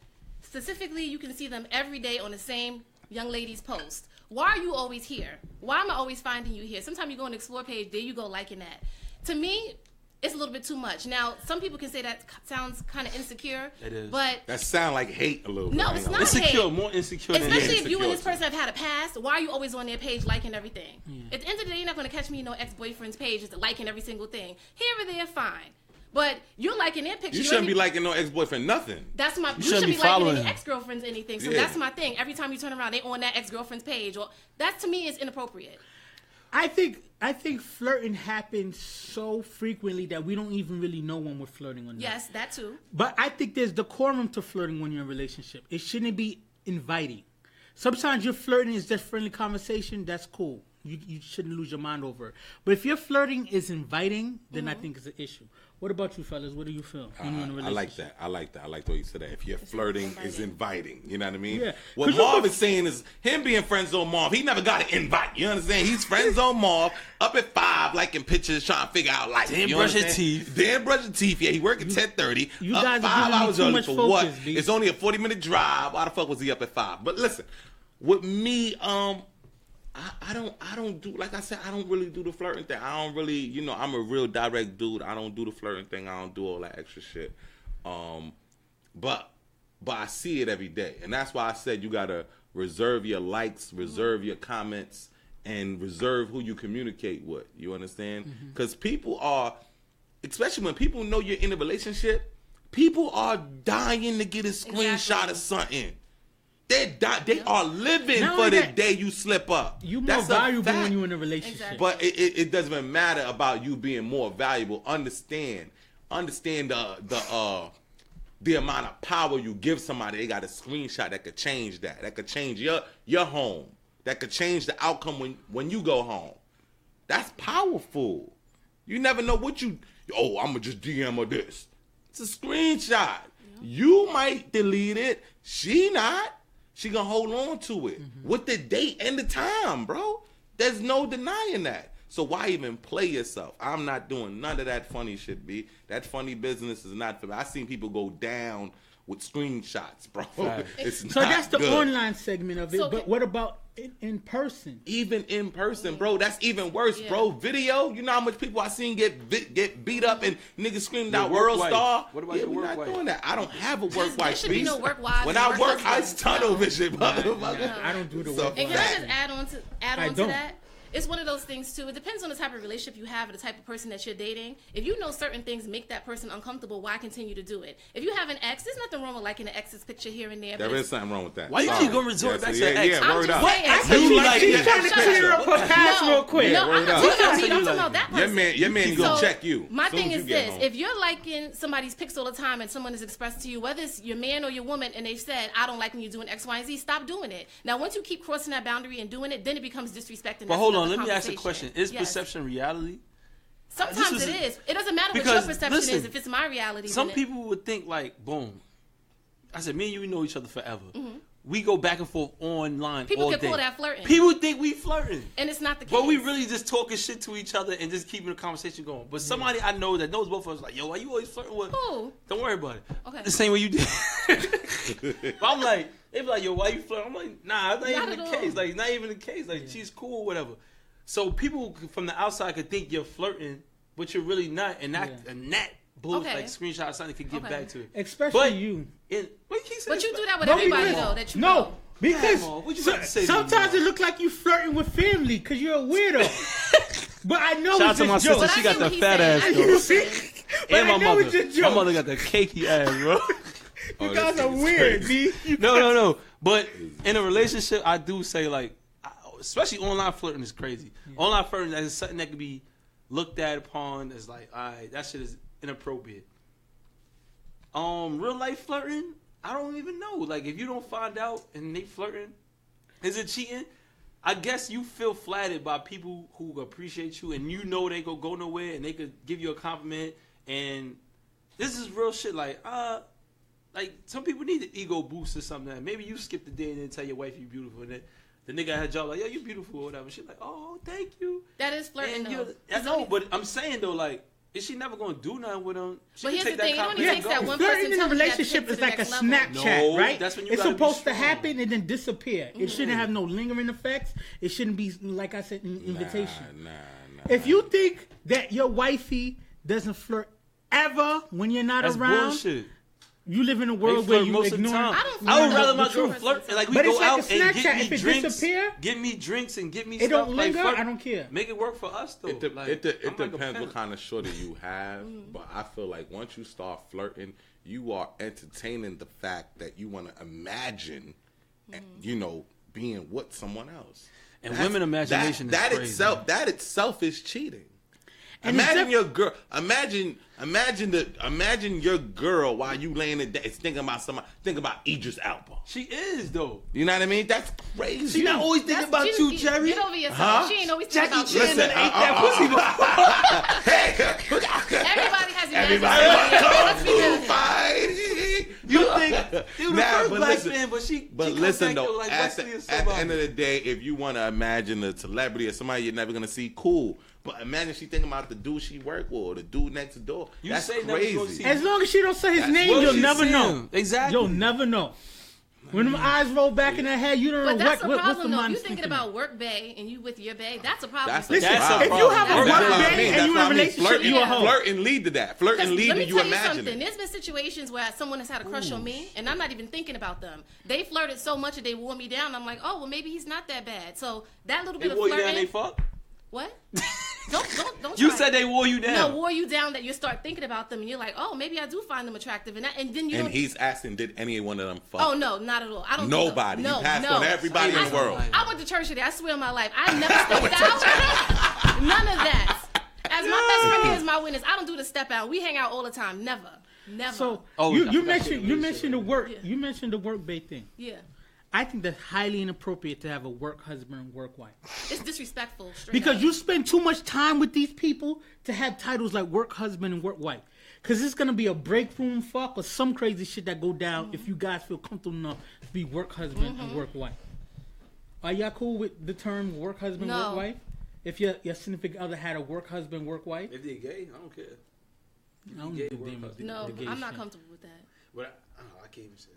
specifically, you can see them every day on the same young lady's post. Why are you always here? Why am I always finding you here? Sometimes you go on the explore page, there you go liking that. To me, it's a little bit too much. Now, some people can say that sounds kind of insecure. It is. But That sound like hate a little bit. no, it's not Insecure, hate. more insecure than Especially hate. if you and this person have had a past, why are you always on their page liking everything? Yeah. At the end of the day, you're not going to catch me no ex-boyfriend's page just liking every single thing. Here or there, fine. But you're liking their picture. You shouldn't be liking no ex-boyfriend nothing. That's my. You shouldn't shouldn't be be liking following any him. ex-girlfriends anything. So Yeah. that's my thing. Every time you turn around, they on that ex-girlfriend's page. Or that to me is inappropriate. I think flirting happens so frequently that we don't even really know when we're flirting or not. Yes, that too. But I think there's decorum to flirting when you're in a relationship. It shouldn't be inviting. Sometimes you're flirting is just friendly conversation. That's cool. You shouldn't lose your mind over it. But if your flirting is inviting, then I think it's an issue. What about you, fellas? What do you feel when you're in a relationship? I like that. I like the way you said that. If you're flirting, is inviting. You know what I mean? Yeah. What 'Cause you Marv could- is saying is him being friend zone Marv. He never got an invite. You understand? He's friend zone Marv up at 5, liking pictures, trying to figure out life. Didn't You brush his understand? teeth. Didn't brush his teeth. Yeah, he work at 10:30. you up guys are 5 giving me hours too early much for focus, what? B. It's only a 40-minute drive. Why the fuck was he up at 5? But listen, with me, I don't do, like I said, I don't really do the flirting thing. I don't really, I'm a real direct dude. I don't do the flirting thing. I don't do all that extra shit. But I see it every day. And that's why I said you gotta reserve your likes, reserve your comments, and reserve who you communicate with. You understand? Because people are, especially when people know you're in a relationship, people are dying to get a screenshot Exactly. of something. They are living Not for only the that, day you slip up. You more That's a valuable fact. when you're in a relationship. Exactly. But it doesn't even matter about you being more valuable. Understand the amount of power you give somebody. They got a screenshot that could change that. That could change your home. That could change the outcome when you go home. That's powerful. You never know what I'm gonna just DM her this. It's a screenshot. Yeah. You might delete it. She not. She gonna hold on to it with the date and the time, bro. There's no denying that. So why even play yourself? I'm not doing none of that funny shit, B. That funny business is not for me. I seen people go down with screenshots, bro. Right. It's So not that's the good. online segment of it. So but can- what about in person? Even in person, bro, that's even worse, bro. Video, you know how much people I seen get beat up and niggas screamed Your out work World wife. Star. What about yeah, your we're work not wife? doing that. I don't have a work There wife. should be B. no work wives When and I work work, I husbands. tunnel vision, motherfucker. I don't do the So work. And can fact. I just add on I to don't. that? It's one of those things too. It depends on the type of relationship you have and the type of person that you're dating. If you know certain things make that person uncomfortable, why continue to do it? If you have an ex, there's nothing wrong with liking an ex's picture here and there. There but is something wrong with that. Why you Sorry. keep gonna resort back to yeah, the ex? Yeah, I'm word just up. saying. I think You she's like she's that. trying to clear up her past real quick. No, I'm not up. talking about What me. I'm you talking like? about that person. Your man gonna So, check you. My soon thing as you is get this: home. if you're liking somebody's pics all the time and someone is expressed to you, whether it's your man or your woman, and they've said, "I don't like when you're doing X, Y, and Z," stop doing it. Now, once you keep crossing that boundary and doing it, then it becomes disrespecting. But hold on, let me ask a question. Is perception reality? Sometimes this it is- is. It doesn't matter what because, your perception listen, is. If it's my reality, Some then people would think like, boom. I said, me and you, we know each other forever. We go back and forth online People all can day. call that flirting. People think we flirting. and it's not the case. But we really just talking shit to each other and just keeping the conversation going. But somebody I know that knows both of us like, yo, why you always flirting with? Who? Don't worry about it. Okay. The same way you did. But I'm like, they be like, yo, why you flirting? I'm like, nah, that's not Not even at the all. case. Like, not even the case. Like, she's cool, whatever. So people from the outside could think you're flirting, but you're really not. And that bullshit, Okay. like screenshot or something could get Okay. back to it. Especially But you. But you do that with No, everybody, because- though. That you No, know. because Come on, what you about to say to me, sometimes man? it look like you flirting with family because you're a weirdo. But I know Shout out it's to my just sister. jokes. She I got see the what he's fat saying. ass, I though. see what You he's see? saying. But And I my know mother. it's just My jokes. mother got the cakey ass, bro. You Oh, guys this are nigga's weird, crazy. B. No. But in a relationship, I do say like, especially online flirting is crazy. Online flirting is something that could be looked at upon as like, all right, that shit is inappropriate. Real life flirting, I don't even know. Like, if you don't find out and they flirting, is it cheating? I guess you feel flattered by people who appreciate you and you know they go nowhere and they could give you a compliment. And this is real shit. Like some people need an ego boost or something. Maybe you skip the day and then tell your wife you're beautiful. And then The nigga at her job like, yo, you beautiful or whatever. She's like, oh, thank you. That is flirting, And though. I know, but I'm saying though, like, is she never gonna do nothing with him? She But can here's take the thing, it that only compliment takes and that go. one Flirting person in a telling you that to relationship take is to the like a next level. Snapchat, No, right? that's when you It's gotta be supposed to strong. happen and then disappear. It shouldn't have no lingering effects. It shouldn't be, like I said, an invitation. Nah. If you think that your wifey doesn't flirt ever when you're not That's around, bullshit. you live in a They world where flirt you most of the ignore. time. I don't I would flirt rather with my the girl person. flirt. Like we But go it's like out a and Snapchat. get me If it drinks, disappear, get me drinks and get me It stuff. don't like, linger. flirt- I don't care. Make it work for us though. It Like, it I'm like a depends what pimp. kind of shorty you have, but I feel like once you start flirting, you are entertaining the fact that you want to imagine, you know, being with someone else. And women imagination is that crazy. itself is cheating. And Imagine it's your girl. Imagine your girl while you laying in bed is thinking about somebody. Think about Idris Elba. She is though. You know what I mean? That's crazy. She not always thinking about you, Jerry. Get over yourself. Huh? She ain't always thinking about you. Listen, Everybody has everybody imagination. want to fight. You think you the Nah, first but black listen- man, but she But comes listen back though, like at Wesley or the somebody. end of the day, if you want to imagine a celebrity or somebody you're never gonna see, cool. But imagine she thinking about the dude she work with or the dude next door. You That's say never go crazy. see- As long as she don't say his That's name, what you'll she's never saying. know. Exactly. You'll never know. When them eyes roll back in her head, you don't But know that's a what's the problem, though. If mind you're thinking about work bae and you with your bae, that's a problem. That's a Listen, That's a if you problem. have a That's work what I day mean. and you in a That's what I mean. relationship, you a hoe. Flirting lead to that. Flirting lead Let to me you tell you imagine something. it. There's been situations where someone has had a crush on me, and I'm not even thinking about them. They flirted so much that they wore me down. I'm like, oh, well, maybe he's not that bad. So that little They bit of wore you down, flirting. they fuck? What? Don't. You try said it. they wore you down. No, wore you down that you start thinking about them, and you're like, oh, maybe I do find them attractive, and then you And don't. he's asking, did any one of them fuck? Oh no, not at all. I don't. Nobody. No, He passed no. on everybody in the world. I went to church today. I swear on my life, I never stepped out. None of that. As my best friend here is my witness. I don't do the step out. We hang out all the time. Never. So Oh, you I you forgot mentioned you you mentioned mentioned the work Yeah. you mentioned the work bae thing. Yeah, I think that's highly inappropriate to have a work husband and work wife it's disrespectful. Straight because up. you spend too much time with these people to have titles like work husband and work wife. Because it's gonna be a break room fuck or some crazy shit that go down if you guys feel comfortable enough to be work husband and work wife. Are y'all cool with the term work husband No. work wife? If your significant other had a work husband work wife, If they're gay, I don't care. I don't gay give a work damn husband. the No, gay I'm not shit. comfortable with that. But I can't even say it.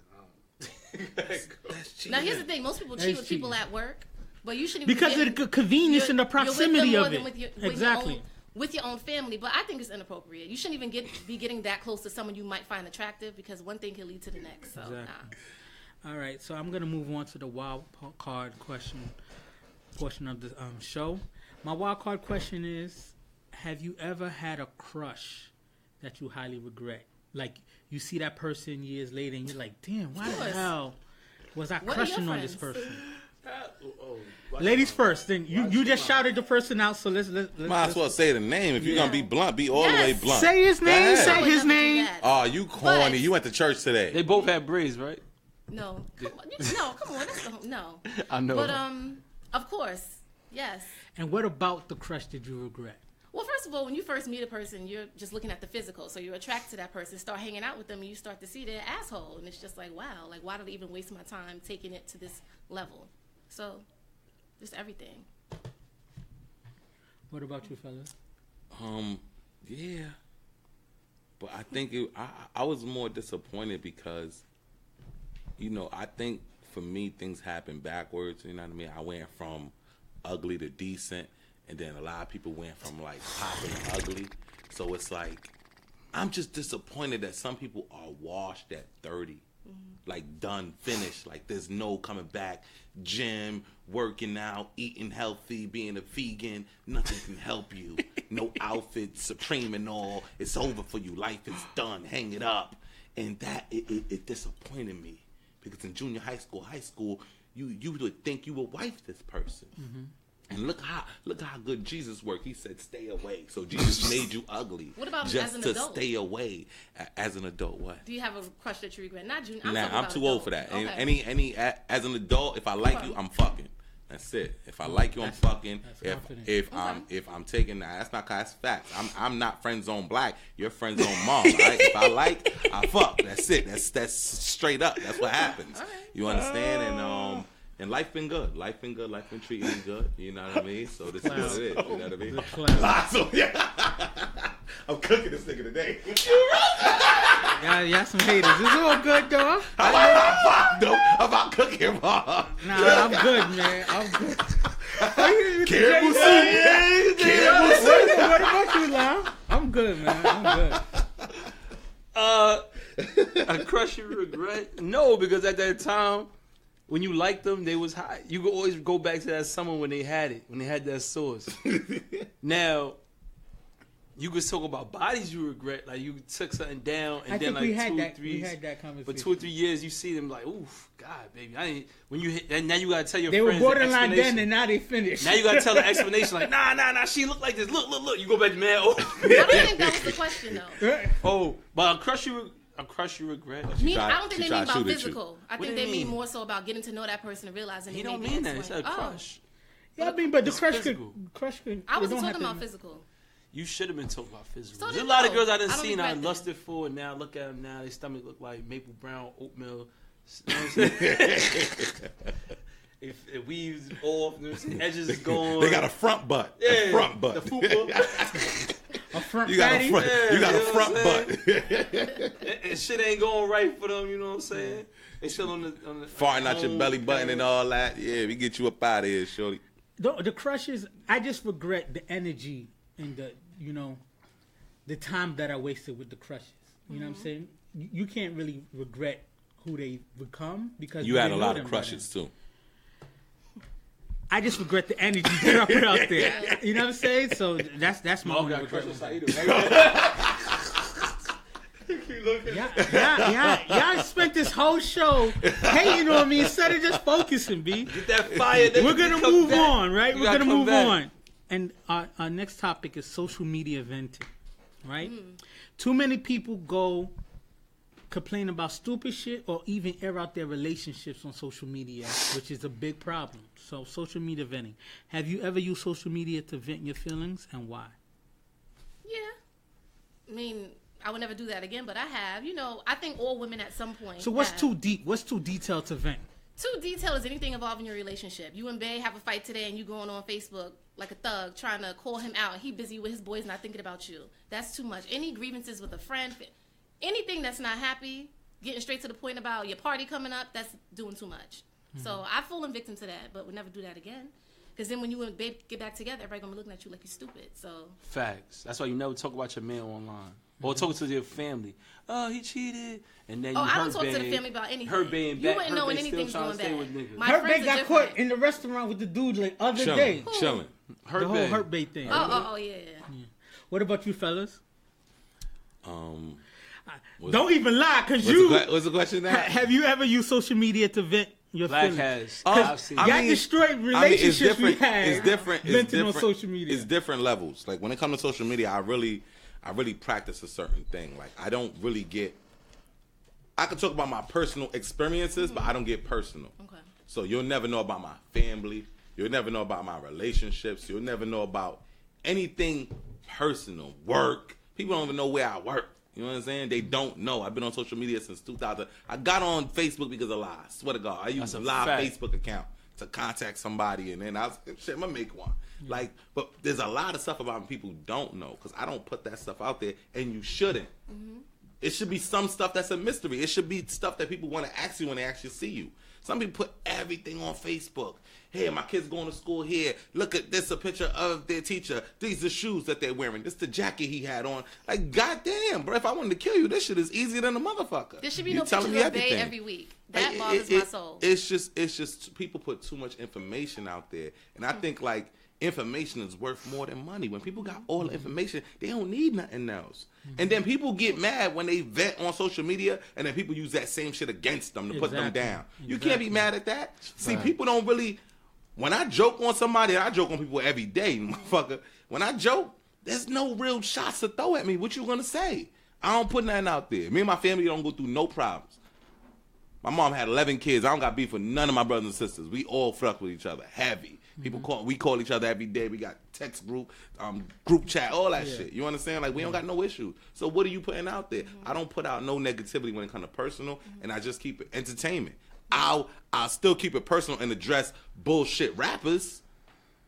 Now here's the thing: most people That cheat is with people cheating. at work, but you shouldn't even Because get, of the convenience and the proximity you're of with them it. more than with Exactly. with your own family. But I think it's inappropriate. You shouldn't even be getting that close to someone you might find attractive because one thing can lead to the next. So Exactly. nah. All right, so I'm gonna move on to the wild card question portion of the show. My wild card question is: have you ever had a crush that you highly regret? Like you see that person years later, and you're like, "Damn, why the course. hell was I What are your crushing on this friends? person?" Oh, Ladies first. Then you just shouted the person out, so let's Might as well say the name. If you're gonna be blunt, be all the way Yes. blunt. say his Go name. ahead. I Say would his never do name. that. Oh, you corny. But- You went to church today. They both had braids, right? No, come on. No, come on. No. I know. But of course, yes. And what about the crush did you regret? Well, first of all, when you first meet a person, you're just looking at the physical. So you're attracted to that person, start hanging out with them, and you start to see their asshole. And it's just like, wow, like, why did I even waste my time taking it to this level? So, just everything. What about you, fellas? Yeah. But I think I was more disappointed because, you know, I think for me things happen backwards. You know what I mean? I went from ugly to decent, and then a lot of people went from like popping to ugly. So it's like I'm just disappointed that some people are washed at 30. Like done, finished. Like there's no coming back. Gym, working out, eating healthy, being a vegan. Nothing can help you. No outfit, Supreme and all. It's over for you. Life is done. Hang it up. And that it disappointed me because in junior high school, you would think you would wife this person. And look how good Jesus worked. He said, "Stay away." So Jesus made you ugly. What about just as an to adult? stay away as an adult? What? Do you have a crush that you regret? Not junior. Nah, talking I'm about too old for adult. that. And Okay. as an adult, if I like you, I'm fucking. That's it. If I like you, I'm fucking. that's confident. If I'm taking that, that's facts. I'm not friend zone black. You're friend zone mom. Right? If I like, I fuck. That's it. That's straight up. That's what happens. All right. You understand? And life been good. Life been good. Life been treating me good. You know what I mean? So this is what it is. You know what I mean? So, yeah. I'm cooking this nigga today. Y'all some haters. It's all good, though. I'm about cooking, bro. Nah, I'm good, man. I'm good. Caribou soup. Caribou soup. What about you, Lam? I'm good, man. I'm good. I crush your regret. No, because at that time, when you liked them, they was hot. You could always go back to that summer when they had it, when they had that sauce. Now, you could talk about bodies you regret, like you took something down, and then like we had that conversation. For 2 or 3 years, you see them like, oof, God, baby, I ain't. When you hit, and now you gotta tell your they friends were borderline the then, and now they finished. Now you gotta tell the explanation, like, nah, she looked like this. Look. You go back to man. Oh, I don't think that was the question though. oh, but I'll crush you regret. I don't think they mean about physical. I What think do they you mean mean? more so about getting to know that person and realizing He they don't may be mean that. It's a excellent. crush. Yeah, I mean, but the It's crush physical. could. I wasn't it don't talking have about to- physical. You should have been talking about physical. So There's a did lot of no. girls I I done don't seen I regret lusted for, and now look at them now. Their stomach look like maple brown oatmeal. You know what I'm saying? if it weaves off, you know what I'm saying? Edges is gone. They got a front butt. Yeah, A front butt. The fupa. A front You got fatty? a front. Yeah, You got a you know front what I'm butt. and shit ain't going right for them. You know what I'm saying? They still on the Farting out your home belly button camera. and all that. Yeah, we get you up out of here, shorty. The crushes, I just regret the energy and the time that I wasted with the crushes. You know what I'm saying? You can't really regret who they become because You had a didn't know lot them of by crushes too. then. I just regret the energy that I put out there. You know what I'm saying? So that's my only regret. Y'all spent this whole show hating on me instead of just focusing, B. Get that fire. We're gonna move on, right? You We're gotta gonna come move back. on. And our next topic is social media venting, right? Too many people go complain about stupid shit or even air out their relationships on social media, which is a big problem. So social media venting. Have you ever used social media to vent your feelings, and why? Yeah. I mean, I would never do that again, but I have. I think all women at some point. So what's have. too deep? What's too detailed to vent? Too detailed is anything involving your relationship. You and Bae have a fight today and you going on Facebook like a thug trying to call him out. He busy with his boys not thinking about you. That's too much. Any grievances with a friend, anything that's not happy, getting straight to the point about your party coming up, that's doing too much. So I've fallen victim to that, but would never do that again. Because then when you and Babe get back together, everybody gonna be looking at you like you're stupid. So Facts. That's why you never talk about your man online. Or talk to your family. Oh, he cheated. And then you I don't hurt talk to the Bae. family about anything. Her being You back. wouldn't her know when Bae still anything's trying going to stay bad. with niggas. My Hurt friends Bae are got different. caught in the restaurant with the dude like other day. Chilling. Her The whole Bae. Hurt Bae thing. Oh, yeah. What about you, fellas? What's- Don't even lie, cause What's the question now? have you ever used social media to vent your Black feelings? has. I've seen Y'all it. destroyed relationships we had. It's different. It's venting different on social media. It's different levels. Like when it comes to social media, I really practice a certain thing. Like I don't really get. I can talk about my personal experiences, but I don't get personal. Okay. So you'll never know about my family. You'll never know about my relationships. You'll never know about anything personal. Work. People don't even know where I work. You know what I'm saying? They don't know. I've been on social media since 2000. I got on Facebook because of lies. Swear to God. I used That's a a live fact. Facebook account to contact somebody, and then I was, shit, I'm going to make one. Like, but there's a lot of stuff about me people don't know because I don't put that stuff out there, and you shouldn't. It should be some stuff that's a mystery. It should be stuff that people want to ask you when they actually see you. Some people put everything on Facebook. Hey, my kid's going to school here. Look at this, a picture of their teacher. These are the shoes that they're wearing. This the jacket he had on. Like, goddamn, bro, if I wanted to kill you, this shit is easier than a motherfucker. There should be You no telling pictures me of Bae everything. every week. That Like, bothers my soul. It's just people put too much information out there. And I think, like, information is worth more than money. When people got all the information, they don't need nothing else. And then people get mad when they vent on social media, and then people use that same shit against them to put them Exactly. down. You can't be Exactly. mad at that. See, people don't really. When I joke on somebody, and I joke on people every day, motherfucker. When I joke, there's no real shots to throw at me. What you gonna say? I don't put nothing out there. Me and my family don't go through no problems. My mom had 11 kids. I don't got beef with none of my brothers and sisters. We all fuck with each other, heavy. We call each other every day. We got text group chat, all that shit. You understand? Like we don't got no issue. So what are you putting out there? I don't put out no negativity when it comes to personal, and I just keep it entertainment. I'll still keep it personal and address bullshit rappers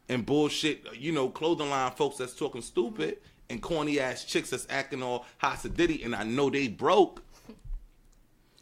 and bullshit, clothing line folks that's talking stupid and corny ass chicks that's acting all hossidity, and I know they broke.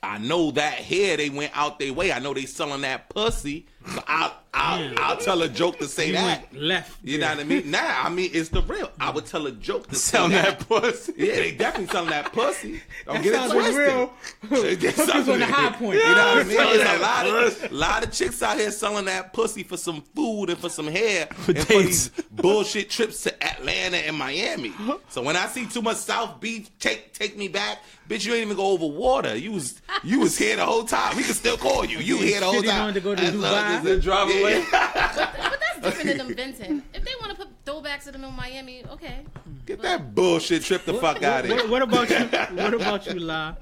I know that here they went out their way. I know they selling that pussy. So I'll tell a joke to say that. Left. You know what I mean? Nah, I mean it's the real. I would tell a joke to Selling say that pussy. Yeah, they definitely selling that pussy. Don't That get it sounds twisted. real. Hookers on the high point. You know what I mean? There's a lot of chicks out here selling that pussy for some food and for some hair and for these bullshit trips to Atlanta and Miami. So when I see too much South Beach, take me back. Bitch, you ain't even go over water. You was here the whole time. We can still call you. You here the whole time. On to go to Dubai. The drive away. But that's different than them venting. If they want to put throwbacks of them in Miami, okay. Get that bullshit trip the fuck out of here. What about you? What about you, La?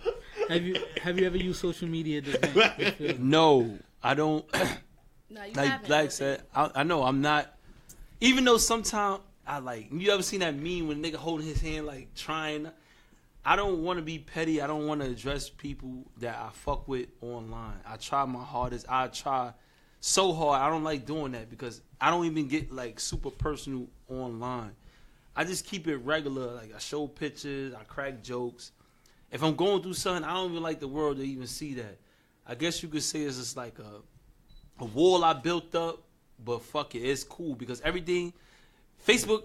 Have you ever used social media to vent? No, I don't. No, you Like haven't. Black said, I know I'm not. Even though sometimes you ever seen that meme when a nigga holding his hand like trying. I don't want to be petty. I don't want to address people that I fuck with online. I try my hardest. I try so hard. I don't like doing that because I don't even get like super personal online. I just keep it regular. Like I show pictures. I crack jokes. If I'm going through something, I don't even like the world to even see that. I guess you could say it's just like a wall I built up, but fuck it, it's cool because everything, Facebook,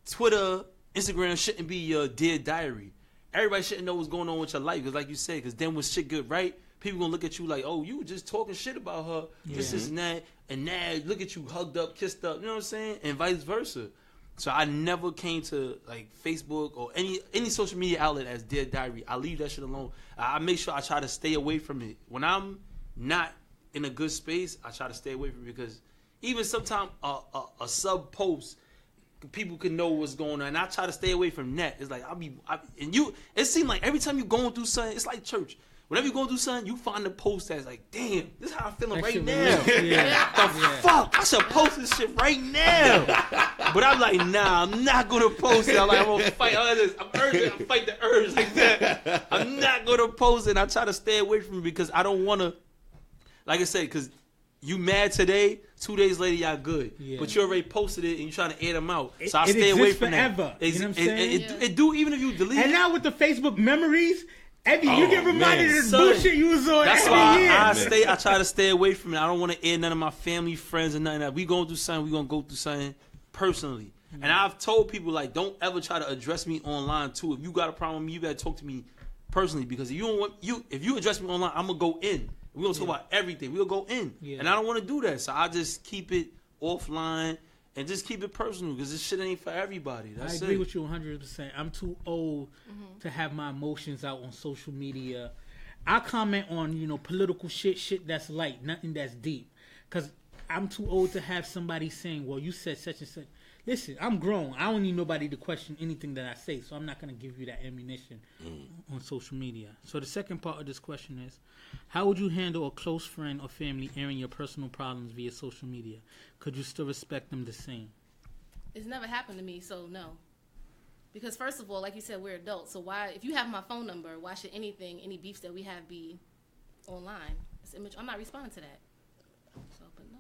Twitter, Instagram shouldn't be your dear diary. Everybody shouldn't know what's going on with your life because like you said, because then when shit good right, people gonna look at you like, oh, you were just talking shit about her, this and that, and now look at you hugged up, kissed up, you know what I'm saying? And vice versa. So I never came to like Facebook or any social media outlet as dear diary. I leave that shit alone. I make sure I try to stay away from it. When I'm not in a good space, I try to stay away from it because even sometimes a sub post, people can know what's going on, and I try to stay away from that. It's like it seems like every time you're going through something, it's like church. Whenever you're going through something, you find a post that's like, damn, this is how I'm feeling right now. Fuck, I should post this shit right now. But I'm like, nah, I'm not gonna post it. I'm gonna fight. I'm fight the urge like that. I'm not gonna post it. I try to stay away from it because I don't wanna, like I said, because you mad today, 2 days later y'all good. Yeah. But you already posted it and you trying to air them out. So I stay away from forever. That. You know what I'm saying? It do even if you delete it. And now with the Facebook memories, you get reminded of this bullshit you was on That's every why year. I try to stay away from it. I don't want to air none of my family, friends, and nothing. We going through something, we gonna go through something personally. Mm-hmm. And I've told people like, don't ever try to address me online too. If you got a problem with me, you better talk to me personally because if you address me online, I'm gonna go in. We're going to talk about everything. We'll go in. Yeah. And I don't want to do that. So I just keep it offline and just keep it personal because this shit ain't for everybody. I agree with you 100%. I'm too old to have my emotions out on social media. I comment on, political shit that's light, nothing that's deep. Because I'm too old to have somebody saying, well, you said such and such. Listen, I'm grown. I don't need nobody to question anything that I say, so I'm not going to give you that ammunition on social media. So the second part of this question is, how would you handle a close friend or family airing your personal problems via social media? Could you still respect them the same? It's never happened to me, so no. Because first of all, like you said, we're adults, so why, if you have my phone number, why should any beefs that we have be online? I'm not responding to that. So, but no.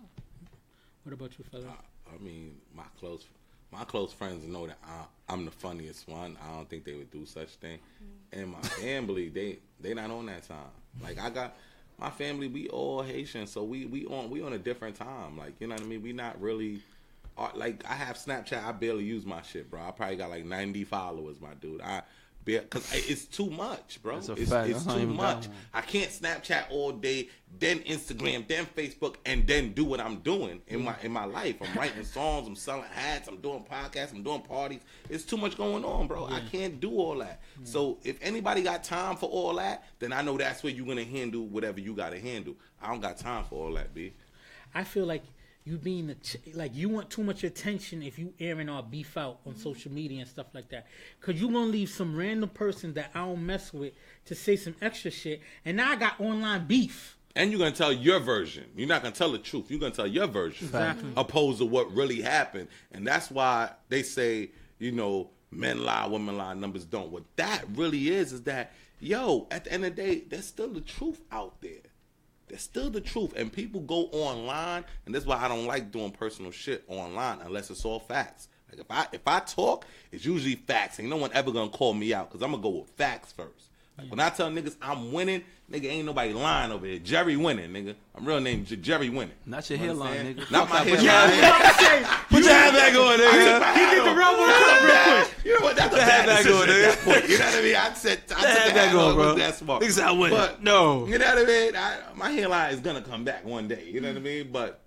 What about you, fella? I mean, my close friends know that I'm the funniest one. I don't think they would do such thing. And my family, they not on that time. Like I got my family, we all Haitian, so we on a different time. Like you know what I mean? We not really like I have Snapchat. I barely use my shit, bro. I probably got like 90 followers, my dude. Because it's too much, bro. It's too much. I can't Snapchat all day, then Instagram, then Facebook, and then do what I'm doing in my life. I'm writing songs, I'm selling hats, I'm doing podcasts, I'm doing parties. It's too much going on, bro. I can't do all that. So if anybody got time for all that, then I know that's where you're gonna handle whatever you gotta handle. I don't got time for all that, B. I feel like you being like you want too much attention if you airing our beef out on social media and stuff like that, because you gonna leave some random person that I don't mess with to say some extra shit, and now I got online beef. And you're gonna tell your version. You're not gonna tell the truth. You're gonna tell your version, opposed to what really happened. And that's why they say, men lie, women lie, numbers don't. What that really is that, at the end of the day, there's still the truth out there. That's still the truth. And people go online, and that's why I don't like doing personal shit online unless it's all facts. Like if I talk, it's usually facts. Ain't no one ever gonna call me out because I'm gonna go with facts first. Like when I tell niggas I'm winning, nigga, ain't nobody lying over here. Jerry winning, nigga. I'm real name Jerry winning. Not your hairline, nigga. Not my hairline. Put your hat back on, nigga. He did the Rumble Cup real quick. You know what? That's a bad decision at that point. You know what I mean? I said that on, bro. That smart. Niggas I win. But, no. You know what I mean? My hairline is gonna come back one day. You know what I mean? But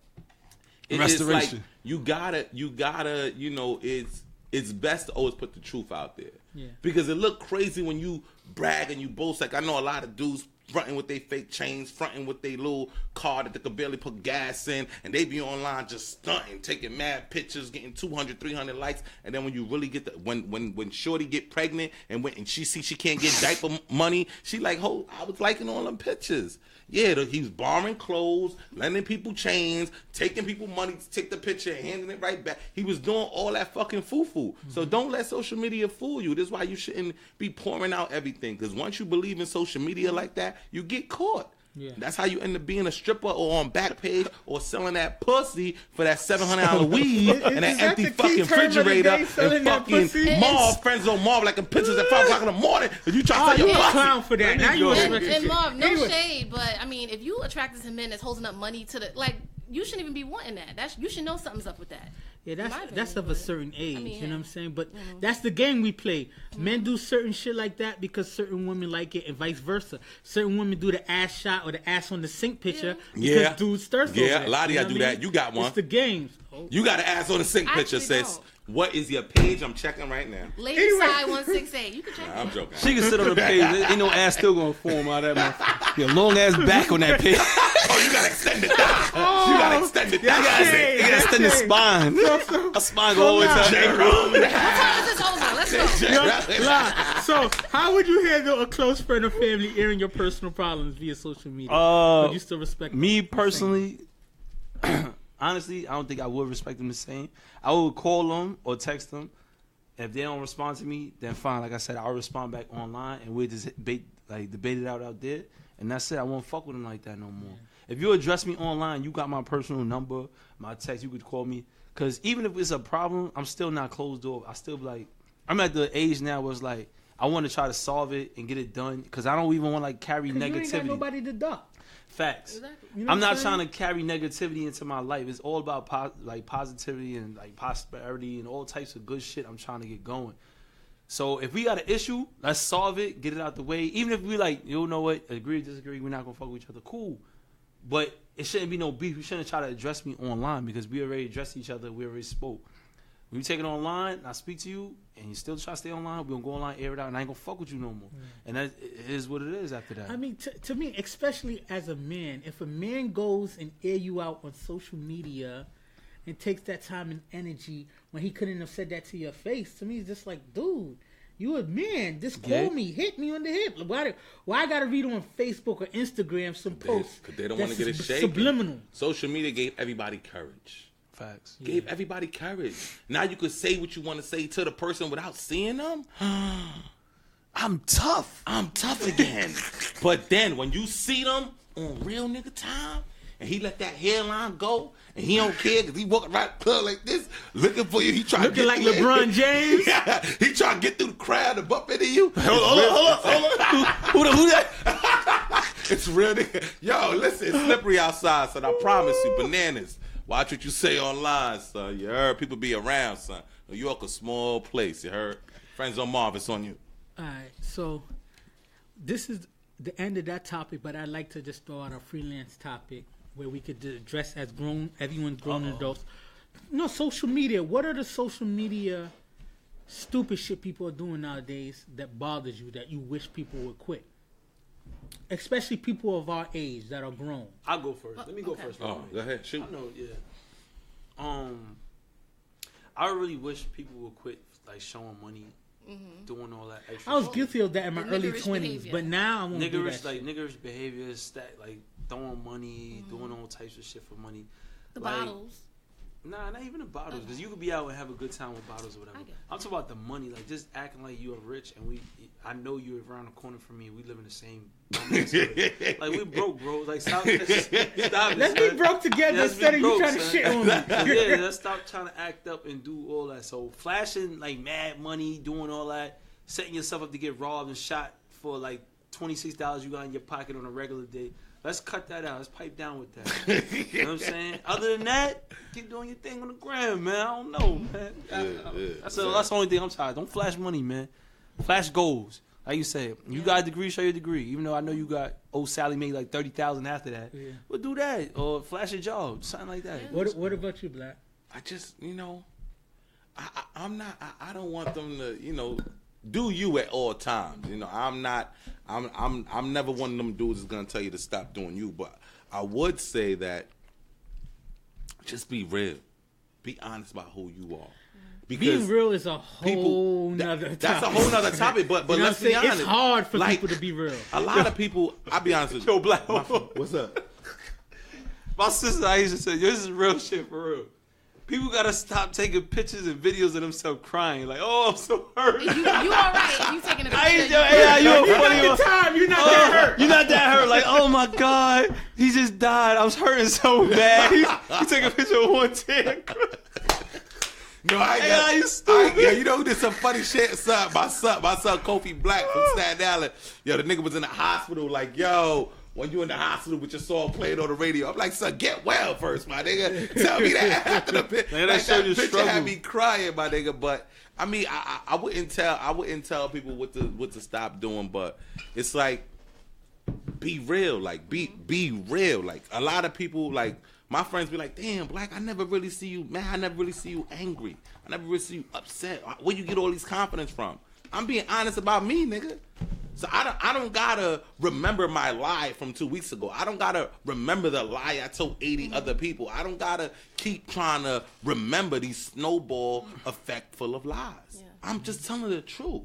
Restoration. it's like you gotta, you know, it's best to always put the truth out there. Yeah. Because it look crazy when you brag and you boast. Like I know a lot of dudes fronting with their fake chains, fronting with their little car that they could barely put gas in, and they be online just stunting, taking mad pictures, getting 200, 300 likes, and then when you really get when Shorty get pregnant and she see she can't get diaper money, she like, oh, I was liking all them pictures. Yeah, he's borrowing clothes, lending people chains, taking people money to take the picture and handing it right back. He was doing all that fucking foo-foo. Mm-hmm. So don't let social media fool you. This is why you shouldn't be pouring out everything. Because once you believe in social media like that, you get caught. Yeah. That's how you end up being a stripper or on Backpage or selling that pussy for that $700 weed and that empty fucking refrigerator and fucking Marv, friends on Marv, like in pictures at 5 o'clock in the morning. And you try to sell your pussy. Clown for that. Now you and Marv, no shade, but I mean, if you attracted some men that's holding up money to the you shouldn't even be wanting that. You should know something's up with that. Yeah, that's of a certain age, you know what I'm saying? But that's the game we play. Men do certain shit like that because certain women like it and vice versa. Certain women do the ass shot or the ass on the sink picture because dudes thirst over Yeah, that, a lot of y'all do that. You got one. It's the games. Oh. You got an ass on the sink picture, sis. What is your page? I'm checking right now. Lady Side 168. You can check I'm joking. She can sit on the page. Ain't no ass still gonna form out of that motherfucker. Your long ass back on that page. Oh, you gotta extend it down. You gotta extend it down. You gotta extend the spine. A spine go all the way to What time is this over? Let's go. So, how would you handle a close friend or family airing your personal problems via social media? Would you still respect me personally? Honestly, I don't think I would respect them the same. I would call them or text them. If they don't respond to me, then fine. Like I said, I'll respond back online and we'll just debate it out there. And that's it. I won't fuck with them like that no more. Yeah. If you address me online, you got my personal number, my text, you could call me. Because even if it's a problem, I'm still not closed door. I still be like, I'm at the age now where it's like, I want to try to solve it and get it done. Because I don't even want to carry negativity. You ain't got nobody to duck. Facts. Exactly. You know I'm not trying to carry negativity into my life. It's all about positivity and prosperity and all types of good shit I'm trying to get going. So if we got an issue, let's solve it, get it out the way. Even if we you know what, agree or disagree, we're not going to fuck with each other. Cool. But it shouldn't be no beef. You shouldn't try to address me online because we already addressed each other. We already spoke. When you take it online, and I speak to you, and you still try to stay online, we're going to go online, air it out, and I ain't going to fuck with you no more. And that is what it is after that. I mean, to me, especially as a man, if a man goes and air you out on social media and takes that time and energy when he couldn't have said that to your face, to me, it's just like, dude, you a man. Just call me. Hit me on the hip. Why I got to read on Facebook or Instagram some posts? Because they don't want to get it shaken. Subliminal. Social media gave everybody courage. Facts. Gave everybody courage. Now you could say what you want to say to the person without seeing them. I'm tough again. But then when you see them on real nigga time, and he let that hairline go, and he don't care because he walking right club like this, looking for you. He trying looking to like LeBron James. Yeah, he trying to get through the crowd and bump into you. Hold on. Who that? It's real nigga. Yo, listen, it's slippery outside, son. I promise you, bananas. Watch what you say online, son. You heard? People be around, son. New York, a small place. You heard? Friends on Marv, it's on you. All right, so this is the end of that topic, but I'd like to just throw out a freelance topic where we could address as everyone's grown adults. No, social media. What are the social media stupid shit people are doing nowadays that bothers you, that you wish people would quit? Especially people of our age that are grown. I'll go first. Let me go first. Go ahead. Shoot. I know, yeah. I really wish people would quit showing money, doing all that extra. I was guilty of that in my early 20s, but now I won't do that. Niggerish behavior, throwing money, doing all types of shit for money. The bottles. Nah, not even the bottles, because you could be out and have a good time with bottles or whatever. I get it. I'm talking about the money, like just acting like you are rich and I know you're around the corner from me. We live in the same. Like we broke, bro. Like stop. Stop. Let's be broke together instead of you trying to shit on me. Yeah, let's stop trying to act up and do all that. So flashing like mad money, doing all that, setting yourself up to get robbed and shot for like $26 you got in your pocket on a regular day. Let's cut that out. Let's pipe down with that. You know what I'm saying? Other than that, keep doing your thing on the gram, man. I don't know, man. That's the only thing I'm tired. Don't flash money, man. Flash goals. Like you said, you got a degree, show your degree. Even though I know you got Sally made like $30,000 after that. Yeah. But do that or flash a job, something like that. What about you, Black? I just, I'm not. I don't want them to, do you at all times. I'm not. I'm never one of them dudes that's gonna tell you to stop doing you. But I would say that just be real, be honest about who you are. Because being real is a whole nother topic. That's a whole nother topic. But let's be honest, it's hard for people to be real. A lot of people. I'll be honest with you. Yo, Black. What's up? My sister Aisha said, "Yo, this is real shit for real. People gotta stop taking pictures and videos of themselves crying. Like, oh, I'm so hurt. You all right? You taking a picture? You're not the time. You're not that hurt. You're not that hurt. Like, oh my God, he just died. I was hurting so bad. He took a picture of one tear. No, you stupid. You know who did some funny shit? My son, Kofi Black from Staten Island. Yo, the nigga was in the hospital. Like, yo, when you in the hospital with your song playing on the radio, I'm like, son, get well first, my nigga. Tell me that after the picture. That picture had me crying, my nigga. But I mean, I wouldn't tell people what to stop doing. But it's like, be real. Like, be real. Like, a lot of people, like, my friends be like, damn, Black, I never really see you mad. I never really see you angry. I never really see you upset. Where you get all these confidence from? I'm being honest about me, nigga. So I don't gotta remember my lie from 2 weeks ago. I don't gotta remember the lie I told 80 other people. I don't gotta keep trying to remember these snowball effect full of lies. Yeah. I'm just telling the truth.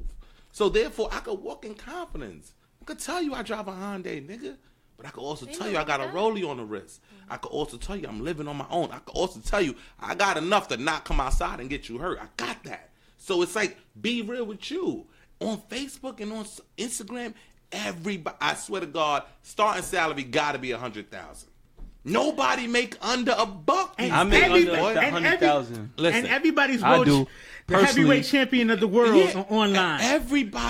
So therefore, I could walk in confidence. I could tell you I drive a Hyundai, nigga. But I could also tell you I got a rollie on the wrist. I could also tell you I'm living on my own. I could also tell you I got enough to not come outside and get you hurt. I got that. So it's like, be real with you. On Facebook and on Instagram, everybody, I swear to God, starting salary got to be $100,000. Nobody make under $1. I make under $100,000. And everybody's the heavyweight champion of the world online.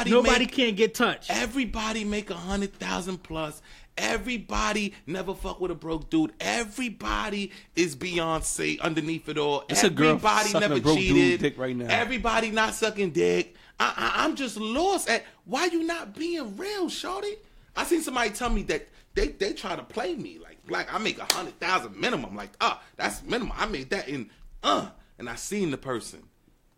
Nobody can't get touched. Everybody make $100,000 plus. Everybody never fuck with a broke dude. Everybody is Beyonce underneath it all. It's everybody never a broke cheated. Dude dick right now. Everybody not sucking dick. I'm just lost at why you not being real, shorty. I seen somebody tell me that they try to play me like I make $100,000 minimum. Like that's minimum. I made that in and I seen the person.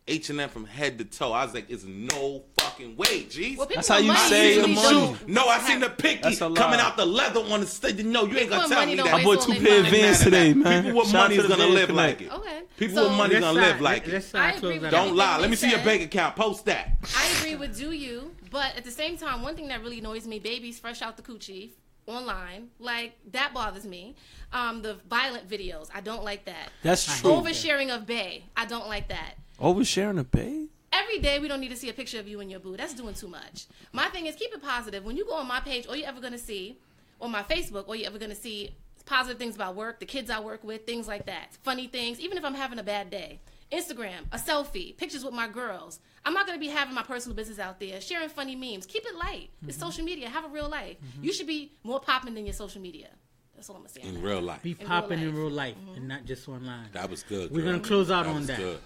H&M from head to toe. I was like, it's no fucking way, G's. Well, that's how you say the money. No, I seen the pinky coming out the leather on the stage. No, you ain't gonna tell me that. I bought 2 pair of Vans today, man. People with money is gonna live like it. Okay. People with money gonna live like it. I agree with Don't lie. Let me see your bank account. Post that. I agree with do you, but at the same time, one thing that really annoys me, babies fresh out the coochie online, like that bothers me. The violent videos, I don't like that. That's true. Oversharing of bae, I don't like that. Oversharing a bae? Every day we don't need to see a picture of you and your boo. That's doing too much. My thing is keep it positive. When you go on my page, all you're ever going to see, on my Facebook, all you're ever going to see is positive things about work, the kids I work with, things like that. Funny things, even if I'm having a bad day. Instagram, a selfie, pictures with my girls. I'm not going to be having my personal business out there, sharing funny memes. Keep it light. It's social media. Have a real life. You should be more popping than your social media. That's all I'm going to say. In real life. Be popping in real life and not just online. That was good. We're going to close out on that. Good.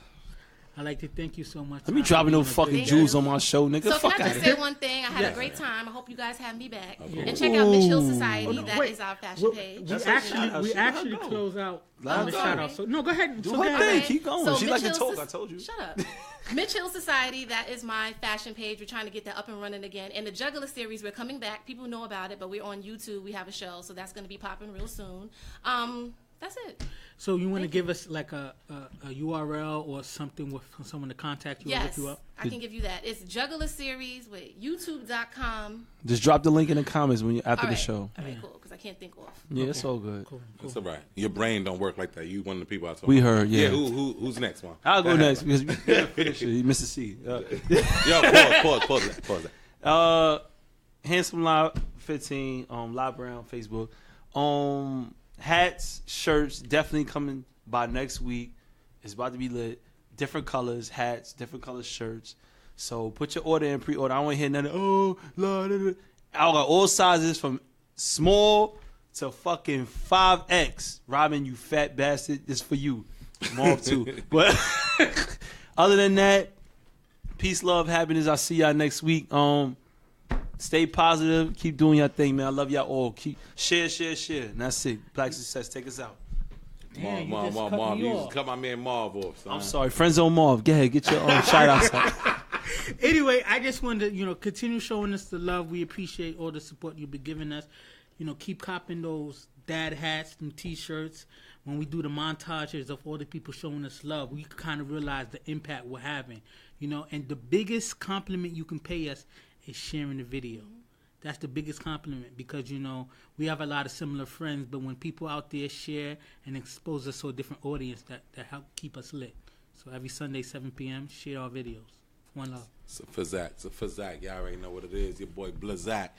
I'd like to thank you so much. Let me dropping no fucking Jews on my show, nigga. So fuck can I just say one thing? I had a great time. I hope you guys have me back. And check out Mitch Hill Society. That is our fashion page. We actually close out on the shout out. So no, go ahead. Do her thing. Keep going. So she like to talk. I told you. Shut up. Mitch Hill Society. That is my fashion page. We're trying to get that up and running again. And the Juggler series, we're coming back. People know about it, but we're on YouTube. We have a show, so that's going to be popping real soon. That's it. So you want to give us like a URL or something with someone to contact you or look Yes, you up? I can give you that. It's Juggler Series with YouTube.com. Just drop the link in the comments when you after All the right. show. All right, cool, because I can't think off. Yeah, it's all good. Cool. That's all right. Your brain don't work like that. You one of the people I told. We heard, yeah. Who's next one? I'll go next because we can't finish it. Mr. C. Yo, pause that. Handsome Live 15, Live Brown Facebook. Hats, shirts, definitely coming by next week. It's about to be lit. Different colors, hats, different colors, shirts. So put your order in, pre-order. I don't want to hear nothing. I got all sizes from small to fucking 5X. Robin, you fat bastard. This for you. Small too. But other than that, peace, love, happiness. I'll see y'all next week. Stay positive. Keep doing your thing, man. I love y'all all. Keep share. And that's it. Black Success. Take us out. Damn, Marv. You off. just cut my man Marv off, son. I'm sorry. Friendzone Marv. Go ahead. Get your shout outs. Anyway, I just wanted to, continue showing us the love. We appreciate all the support you've been giving us. Keep copping those dad hats and T-shirts. When we do the montages of all the people showing us love, we kind of realize the impact we're having. And the biggest compliment you can pay us is sharing the video. That's the biggest compliment because, we have a lot of similar friends, but when people out there share and expose us to a different audience, that help keep us lit. So every Sunday, 7 p.m., share our videos. One love. So for Zach, y'all already know what it is. Your boy Blazak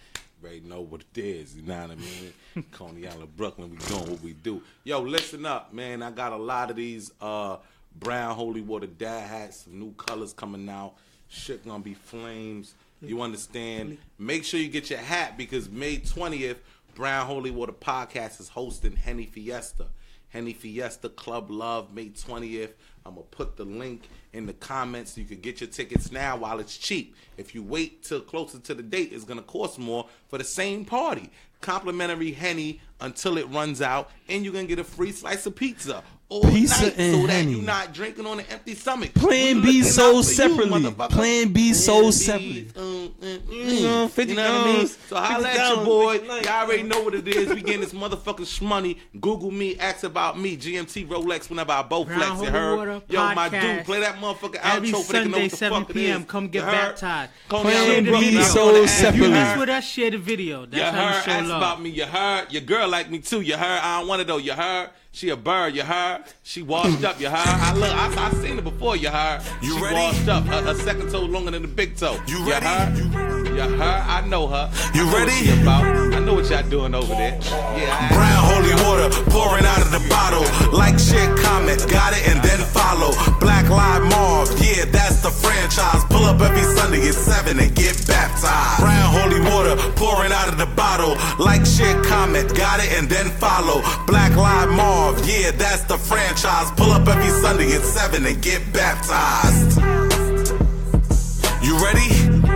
already know what it is. You know what I mean? Coney Island, Brooklyn, we doing what we do. Yo, listen up, man. I got a lot of these brown holy water dad hats, some new colors coming out. Shit gonna be flames. You understand? Make sure you get your hat because May 20th, Brown Holy Water Podcast is hosting Henny Fiesta. Henny Fiesta Club Love, May 20th. I'm going to put the link in the comments so you can get your tickets now while it's cheap. If you wait till closer to the date, it's going to cost more for the same party. Complimentary Henny until it runs out, and you're going to get a free slice of pizza. All Pizza night and so that Henny. you're not drinking on an empty stomach. Plan We B looking sold out for you, separately. motherfucker. Plan B sold separately. 50 you know what I mean? So holla at your boy. Y'all already know what it is. We getting this motherfucking shmoney. Google me, ask about me. GMT Rolex whenever I bow Brown flex. You Holy heard? Water Yo, my Podcast. dude, play that motherfucking Every outro for they can know Sunday, what the 7 fuck p.m., it is. come get You heard? baptized. Coney Share Island, the Brooklyn, video. I'm so gonna ask If you separately. mess with us, share the video. You That's how heard? you show Ask love. about me. You heard? Your girl like me too. You heard? I don't want it though. You heard? She a bird. You heard? She washed up. You heard? I seen her before. You heard? You she ready? washed up. Her second toe longer than the big toe. You ready? Heard? You heard? I know her. You I know what ready? she about. I know what y'all doing over there. Yeah. Brown holy water pouring out of the bottle. Like, share, comment, got it, and then follow. Black Live Marv, yeah, that's the franchise. Pull up every Sunday at 7 and get baptized. Brown holy water pouring out of the bottle. Like, share, comment, got it, and then follow. Black Live Marv, yeah, that's the franchise. Pull up every Sunday at 7 and get baptized. You ready?